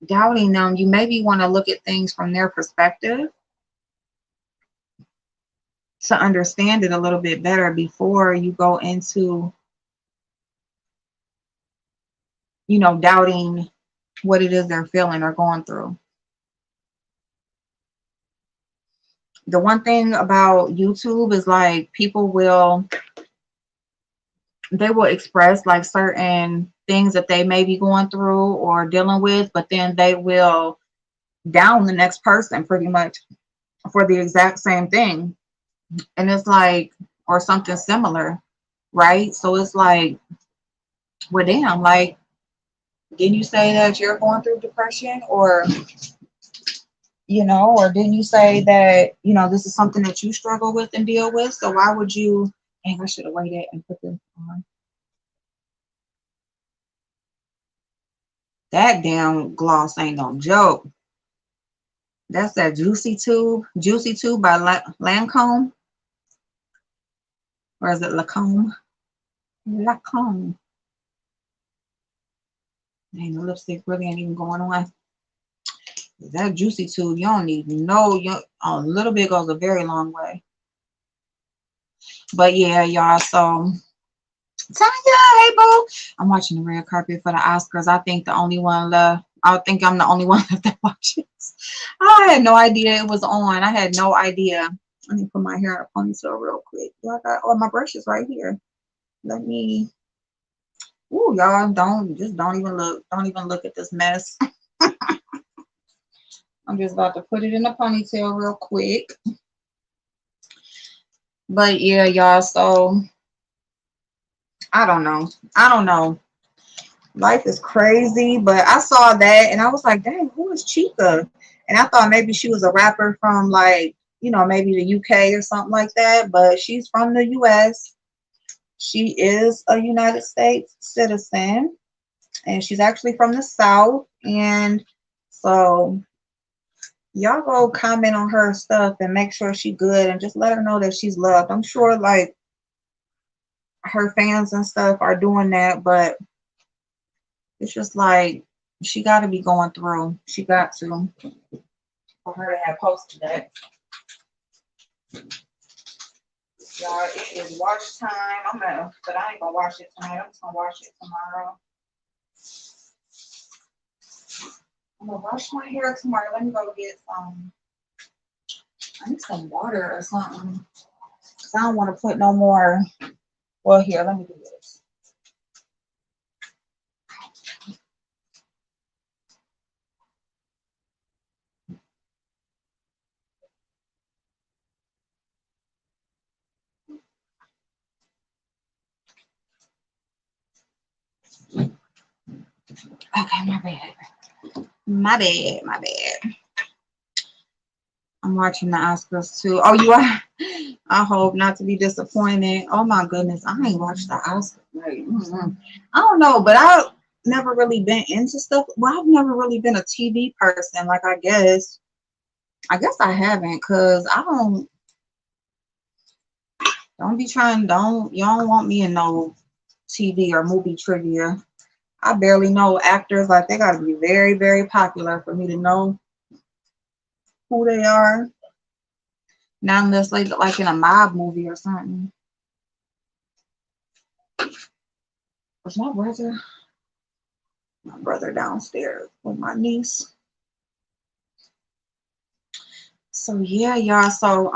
doubting them, you maybe want to look at things from their perspective to understand it a little bit better before you go into, you know, doubting what it is they're feeling or going through. The one thing about YouTube is like they will express like certain things that they may be going through or dealing with, but then they will down the next person pretty much for the exact same thing. And it's like, or something similar, right? So it's like, well, damn, like, didn't you say that you're going through depression? Or, you know, or didn't you say that, you know, this is something that you struggle with and deal with? So why would you, dang, I should have waited and put this on. That damn gloss ain't no joke. That's that Juicy Tube by Lancome, or is it Lacombe? Lacombe. Dang, the lipstick really ain't even going on. That Juicy Tube, you don't need no, a little bit goes a very long way. But yeah, y'all, so Tanya, hey boo. I'm watching the red carpet for the Oscars. I think the only one left. I think I'm the only one left that watches. I had no idea it was on. I had no idea. Let me put my hair in a ponytail real quick. Y'all got all my brushes right here. Let me. Ooh, y'all don't even look. Don't even look at this mess. I'm just about to put it in a ponytail real quick. But yeah, y'all. So I don't know. I don't know. Life is crazy, but I saw that and I was like, dang, who is Chica? And I thought maybe she was a rapper from like, you know, maybe the UK or something like that, but she's from the US. She is a United States citizen and she's actually from the South. And so y'all go comment on her stuff and make sure she's good and just let her know that she's loved. I'm sure like her fans and stuff are doing that, but it's just like she got to be going through. She got to, for her to have posted that. Y'all, it is wash time. But I ain't gonna wash it tonight. I'm just gonna wash it tomorrow. I'm gonna wash my hair tomorrow. Let me go get some. I need some water or something. Cause I don't want to put no more. Well, here, let me do this. Okay, my bad. My bad. My bad. I'm watching the Oscars too. Oh, you are? I hope not to be disappointed. Oh my goodness, I ain't watched the Oscars. Like, I don't know, but I've never really been into stuff. Well, I've never really been a TV person. Like, I guess I haven't, cause I don't be trying. Don't you don't want me in no TV or movie trivia. I barely know actors. Like, they gotta be very, very popular for me to know who they are. Not unless like in a mob movie or something. Was my brother downstairs with my niece. So yeah, y'all. So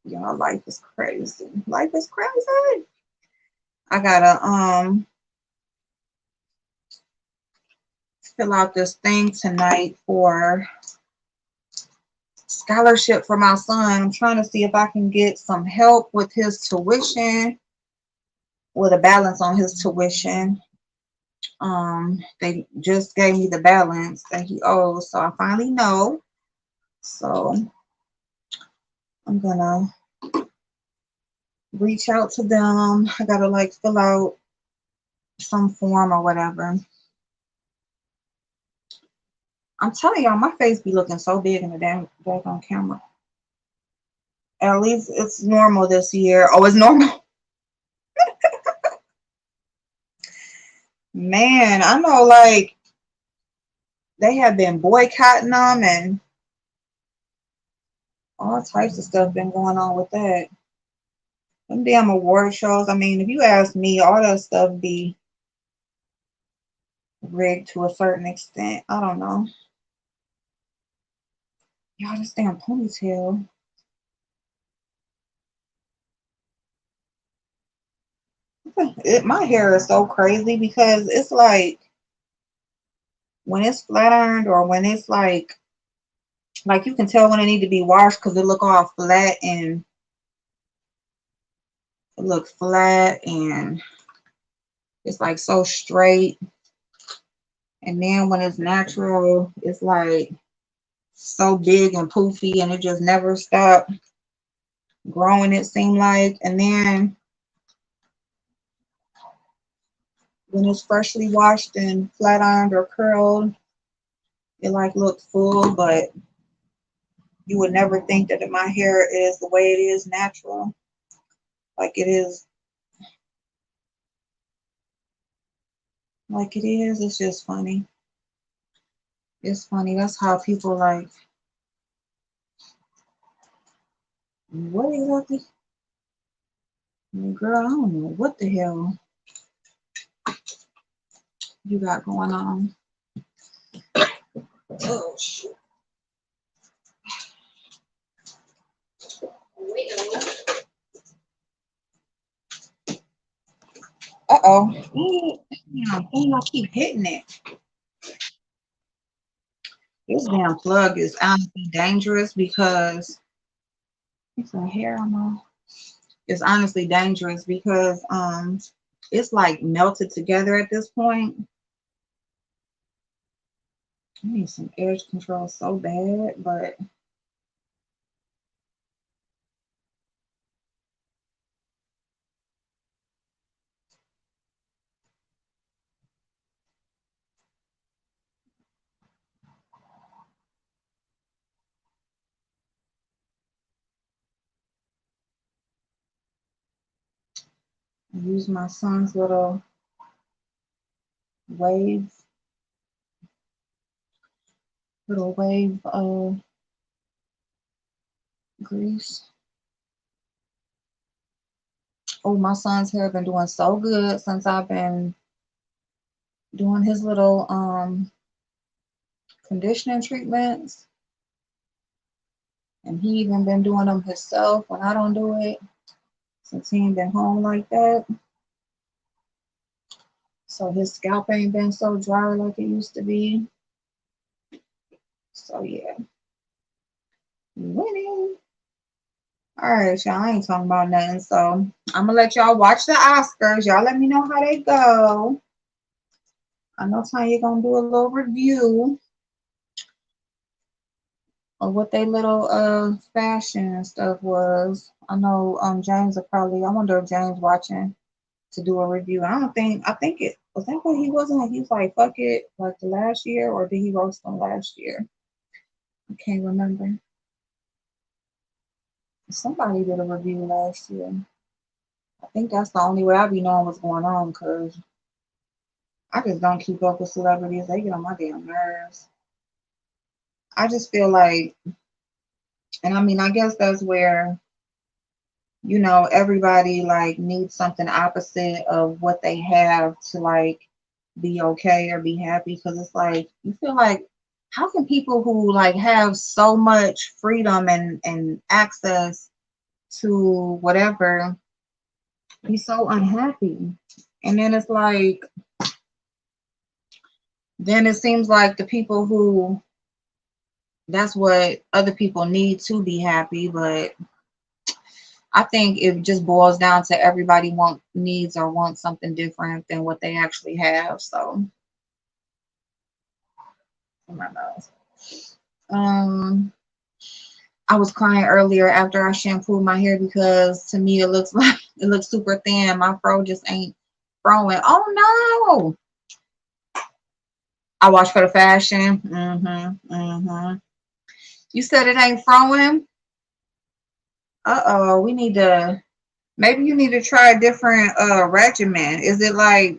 y'all, life is crazy. Life is crazy. I gotta fill out this thing tonight for scholarship for my son. I'm trying to see if I can get some help with his tuition, with a balance on his tuition. They just gave me the balance that he owes, so I finally know. So I'm gonna reach out to them. I gotta like fill out some form or whatever. I'm telling y'all, my face be looking so big in the damn back on camera. At least it's normal this year. Oh, it's normal. Man, I know like they have been boycotting them and all types of stuff been going on with that. Them damn award shows. I mean, if you ask me, all that stuff be rigged to a certain extent. I don't know. Y'all, this damn ponytail. My hair is so crazy because it's like when it's flat ironed or when it's like you can tell when it need to be washed because it look all flat and it looks flat and it's like so straight. And then when it's natural, it's like so big and poofy and it just never stop growing, it seemed like. And then when it's freshly washed and flat ironed or curled, it like looks full, but you would never think that my hair is the way it is natural. Like it is, like it is. It's just funny. It's funny. That's how people like, what exactly? Girl, I don't know what the hell you got going on. Oh, shit. Uh-oh. Damn, I keep hitting it. This damn plug is honestly dangerous because it's a hair on my. It's honestly dangerous because it's like melted together at this point. I need some edge control so bad, but I use my son's wave, little wave grease. Oh, my son's hair been doing so good since I've been doing his little conditioning treatments. And he even been doing them himself when I don't do it since he ain't been home like that. So his scalp ain't been so dry like it used to be. So yeah, winning. All right, y'all. I ain't talking about nothing. So I'm gonna let y'all watch the Oscars. Y'all let me know how they go. I know Tanya gonna do a little review of what they little fashion and stuff was. I know James will probably. I wonder if James watching to do a review. I think it was that what he wasn't. He was like fuck it like the last year, or did he roast them last year? I can't remember. Somebody did a review last year. I think that's the only way I be knowing what's going on because I just don't keep up with celebrities. They get on my damn nerves. I just feel like, and I mean, I guess that's where, everybody like needs something opposite of what they have to like be okay or be happy. Because it's like, you feel like, how can people who like have so much freedom and access to whatever be so unhappy? And then it's like, then it seems like the people who that's what other people need to be happy, but I think it just boils down to everybody needs or wants something different than what they actually have. So oh my nose. um I was crying earlier after I shampooed my hair because to me it looks like it looks super thin. My fro just ain't growing. Oh no. I watch for the fashion. You said it ain't throwing. Uh-oh, we need to maybe you need to try a different regimen. Is it like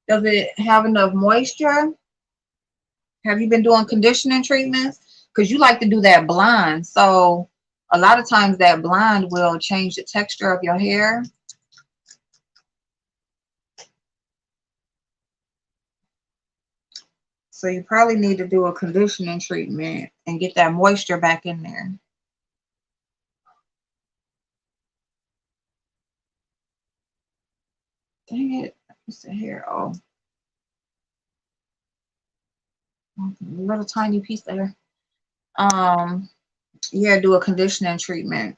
does it have enough moisture? Have you been doing conditioning treatments? Because you like to do that blonde. So a lot of times that blonde will change the texture of your hair. So you probably need to do a conditioning treatment and get that moisture back in there. Dang it. What's the hair? Oh, a little tiny piece there. Um, yeah, do a conditioning treatment.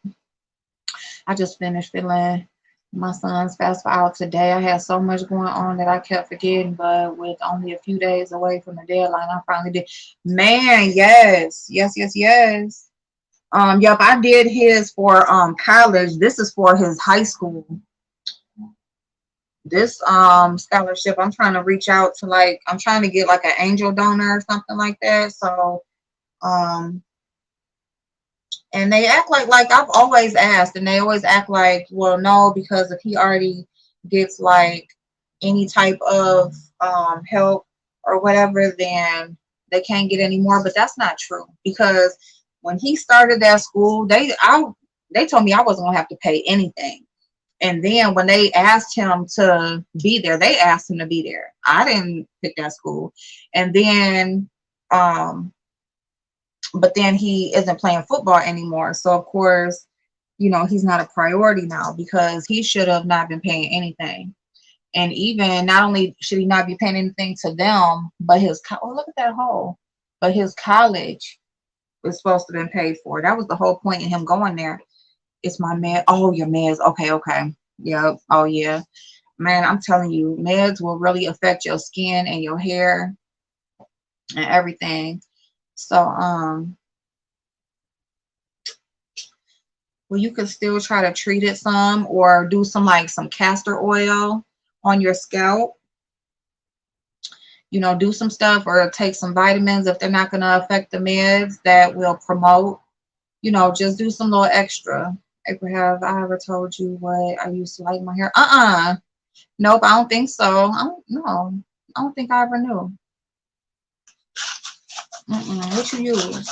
I just finished filling my son's FAFSA out today. I had so much going on that I kept forgetting, but with only a few days away from the deadline, I finally did. Man, yes, yes, yes, yes. Yep, I did his for college. This is for his high school. This scholarship, I'm trying to reach out to like I'm trying to get like an angel donor or something like that. So um and they act like I've always asked, and they always act like, well, no, because if he already gets like any type of help or whatever, then they can't get any more. But that's not true because when he started that school, they told me I wasn't gonna have to pay anything. And then when they asked him to be there, they asked him to be there. I didn't pick that school. And then um but then he isn't playing football anymore. So of course, he's not a priority now because he should have not been paying anything. And even not only should he not be paying anything to them, but oh, look at that hole. But his college was supposed to have been paid for. That was the whole point in him going there. It's my med. Oh, your meds. Okay, okay. Yep. Oh yeah. Man, I'm telling you, meds will really affect your skin and your hair and everything. So well, you could still try to treat it some or do some castor oil on your scalp. Do some stuff or take some vitamins if they're not going to affect the meds that will promote. Just do some little extra. April, have I ever told you what I used to like my hair? Nope, I don't think so. I don't know. I don't think I ever knew. What you use?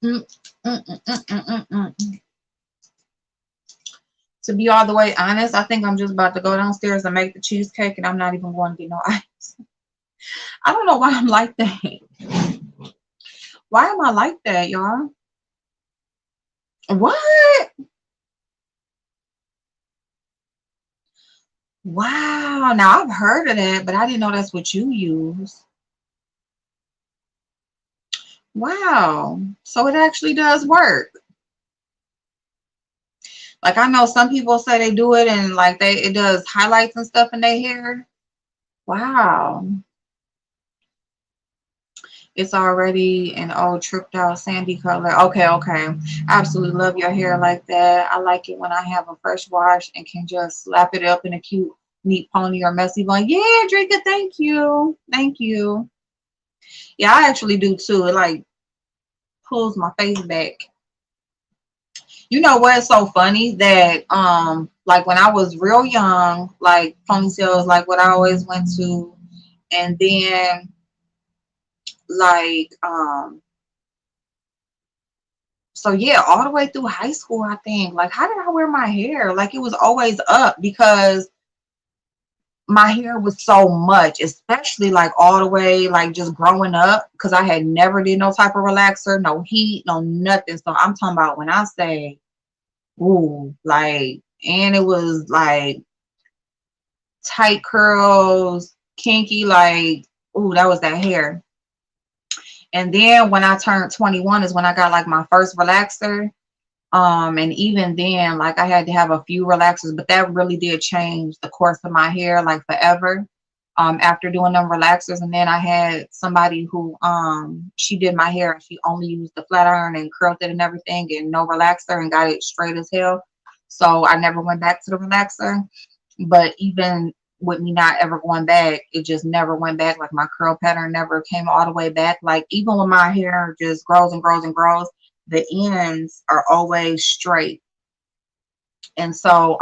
Mm, mm, mm, mm, mm, mm, mm. To be all the way honest, I think I'm just about to go downstairs and make the cheesecake, and I'm not even going to get no ice. I don't know why I'm like that. Why am I like that, y'all? What? Wow. Now I've heard of that, but I didn't know that's what you use. Wow. So it actually does work. Like I know some people say they do it and like it does highlights and stuff in their hair. Wow. It's already an old tripped out sandy color. Okay, okay. Absolutely love your hair like that. I like it when I have a fresh wash and can just slap it up in a cute, neat pony or messy bun. Yeah, Drinker, thank you. Thank you. Yeah, I actually do too. It like pulls my face back. You know what's so funny that like when I was real young, like ponytails like what I always went to, and then like so yeah, all the way through high school, I think. Like, how did I wear my hair? Like, it was always up because my hair was so much, especially like all the way, like just growing up, because I had never did no type of relaxer, no heat, no nothing. So I'm talking about when I say, ooh, like, and it was like tight curls, kinky, like, ooh, that was that hair. And then when I turned 21 is when I got like my first relaxer. And even then, like I had to have a few relaxers, but that really did change the course of my hair, like forever. After doing them relaxers, and then I had somebody who she did my hair and she only used the flat iron and curled it and everything and no relaxer and got it straight as hell. So I never went back to the relaxer. But even with me not ever going back, it just never went back. Like my curl pattern never came all the way back. Like even when my hair just grows and grows and grows, the ends are always straight. And so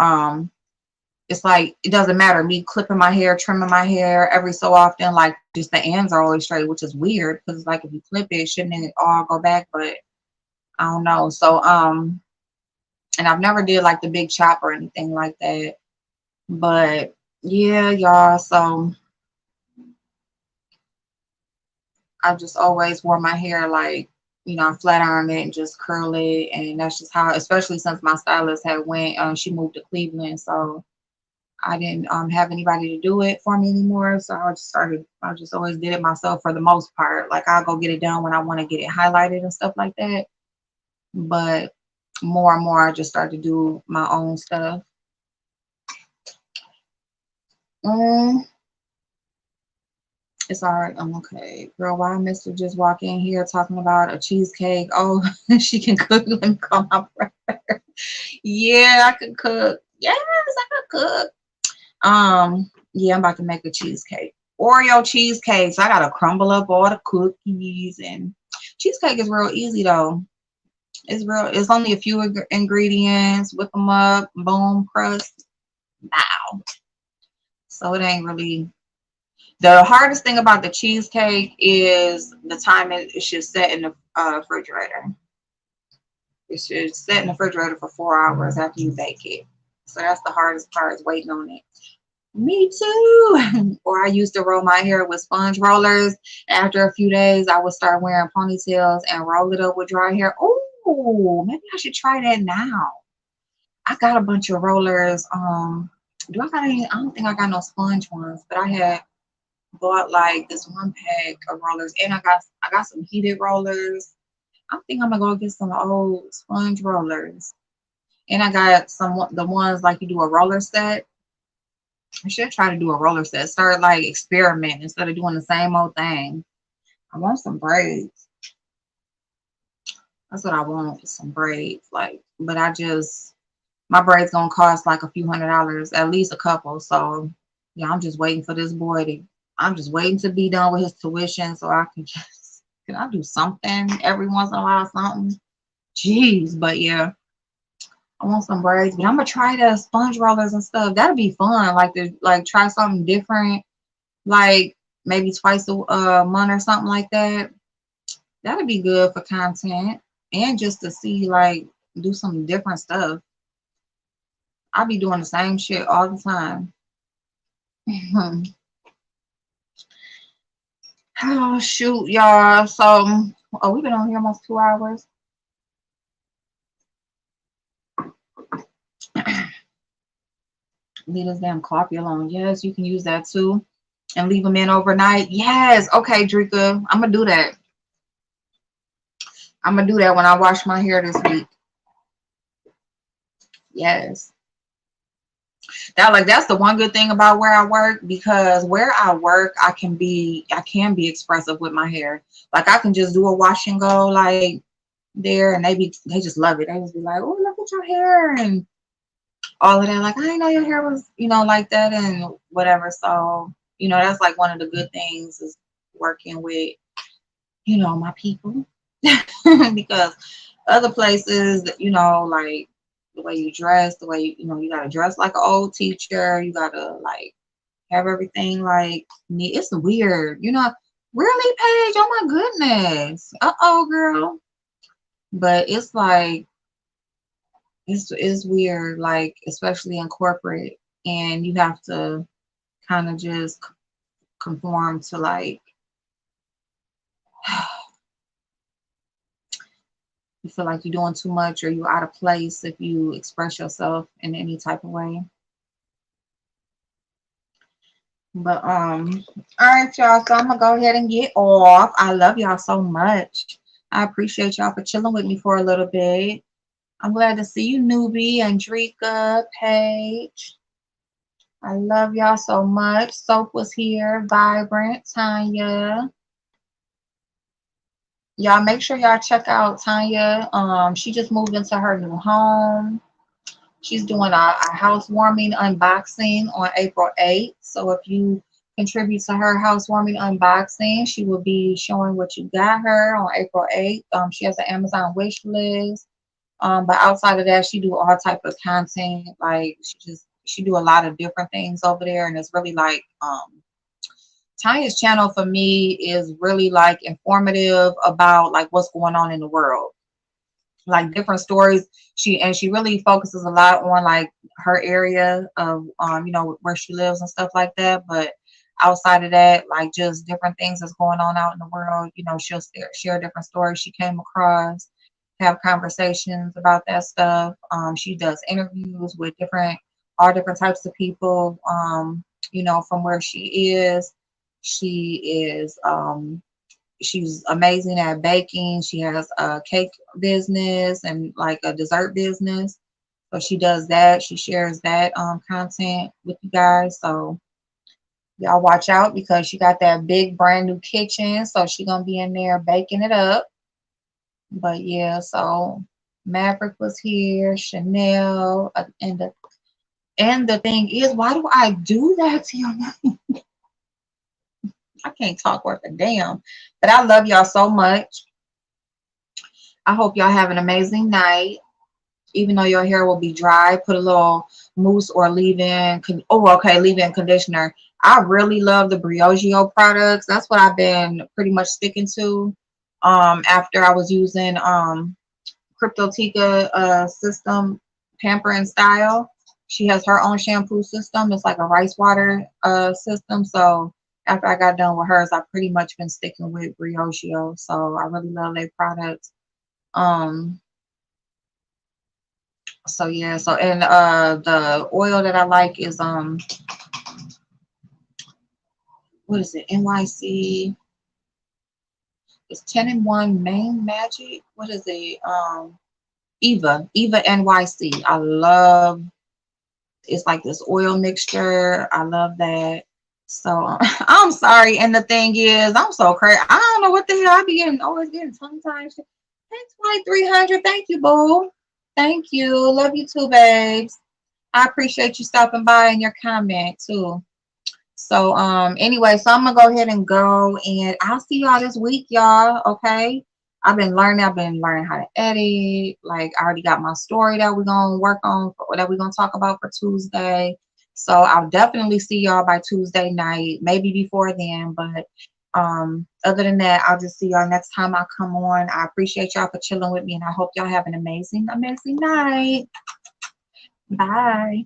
it's like it doesn't matter me clipping my hair, trimming my hair every so often, like just the ends are always straight, which is weird because like if you clip it, shouldn't it all go back? But I don't know. So and I've never did like the big chop or anything like that. But yeah, y'all. So I just always wore my hair like, I flat iron it and just curl it, and that's just how. Especially since my stylist had went, she moved to Cleveland, so I didn't have anybody to do it for me anymore. So I just started. I just always did it myself for the most part. Like I'll go get it done when I want to get it highlighted and stuff like that. But more and more, I just started to do my own stuff. Mm, It's all right. I'm okay. Girl, why Mr. just walk in here talking about a cheesecake? Oh, she can cook. Let me call my brother. Yeah, I can cook. Yes, I can cook. Yeah, I'm about to make a cheesecake. Oreo cheesecake. So I gotta crumble up all the cookies, and cheesecake is real easy though. It's only a few ingredients. Whip them up, boom, crust. Wow. So it ain't really. The hardest thing about the cheesecake is the time it should set in the refrigerator. It should set in the refrigerator for 4 hours after you bake it. So that's the hardest part is waiting on it. Me too. Or I used to roll my hair with sponge rollers. After a few days, I would start wearing ponytails and roll it up with dry hair. Oh, maybe I should try that now. I got a bunch of rollers. Do I got any? I don't think I got no sponge ones, but I had bought like this one pack of rollers, and I got some heated rollers. I think I'm gonna go get some old sponge rollers, and I got some the ones like you do a roller set. I should try to do a roller set. Start like experiment instead of doing the same old thing. I want some braids. That's what I want. Some braids. Like, but my braids gonna cost like a few $100s, at least a couple. So yeah, I'm just waiting for this boy to. I'm just waiting to be done with his tuition so I can just. Can I do something every once in a while? Something. Jeez, but yeah, I want some braids. But I'm gonna try the sponge rollers and stuff. That'll be fun. Like to like try something different. Like maybe twice a month or something like that. That'd be good for content and just to see like do some different stuff. I'll be doing the same shit all the time. Oh shoot, y'all. So we've been on here almost 2 hours. Leave this damn coffee alone. Yes, you can use that too. And leave them in overnight. Yes. Okay, Drika. I'm gonna do that. I'm gonna do that when I wash my hair this week. Yes. That's the one good thing about where I work, because where I work I can be expressive with my hair. Like I can just do a wash and go like there, and they just love it. They just be like, oh, look at your hair and all of that. Like, I didn't know your hair was, like that and whatever. So, that's like one of the good things is working with, my people. Because other places, like the way you dress, the way you gotta dress like an old teacher. You gotta like have everything like neat. It's weird, Really, Paige? Oh my goodness. Uh-oh, girl. But it's like it's weird, like especially in corporate, and you have to kind of just conform to like you feel like you're doing too much or you're out of place if you express yourself in any type of way. But all right, y'all. So I'm gonna go ahead and get off. I love y'all so much. I appreciate y'all for chilling with me for a little bit. I'm glad to see you, Newbie, Andrika, Paige. I love y'all so much. Soap was here, Vibrant, Tanya. Y'all make sure y'all check out Tanya. She just moved into her new home. She's doing a housewarming unboxing on April 8th. So if you contribute to her housewarming unboxing, she will be showing what you got her on April 8th. She has an Amazon wish list. But outside of that, she do all type of content. Like she do a lot of different things over there, and it's really like Tanya's channel for me is really like informative about like what's going on in the world, like different stories. She really focuses a lot on like her area of where she lives and stuff like that. But outside of that, like just different things that's going on out in the world, she'll share different stories she came across, have conversations about that stuff. She does interviews with all different types of people, from where she is. She's amazing at baking. She has a cake business and like a dessert business. So she does that. She shares that content with you guys. So y'all watch out, because she got that big brand new kitchen. So she gonna be in there baking it up. But yeah, so Maverick was here, Chanel, and the thing is, why do I do that to you? I can't talk worth a damn. But I love y'all so much. I hope y'all have an amazing night. Even though your hair will be dry, put a little mousse or leave-in conditioner. I really love the Briogeo products. That's what I've been pretty much sticking to. After I was using Cryptotica system, Pamper and Style. She has her own shampoo system. It's like a rice water system. So after I got done with hers, I've pretty much been sticking with Briogeo. So I really love their products. Um, so yeah, and the oil that I like is what is it? NYC. It's 10 in 1 main magic. What is it? Eva NYC. I love, it's like this oil mixture. I love that. So I'm sorry. And the thing is, I'm so crazy. I don't know what the hell I be always getting tongue tied. Thanks, 2300. Thank you, boo. Thank you. Love you too, babes. I appreciate you stopping by and your comment too. So anyway, so I'm gonna go ahead and go, and I'll see y'all this week, y'all. Okay. I've been learning how to edit. Like I already got my story that we're gonna work on, that we're gonna talk about for Tuesday. So I'll definitely see y'all by Tuesday night, maybe before then. But other than that, I'll just see y'all next time I come on. I appreciate y'all for chilling with me, and I hope y'all have an amazing, amazing night. Bye.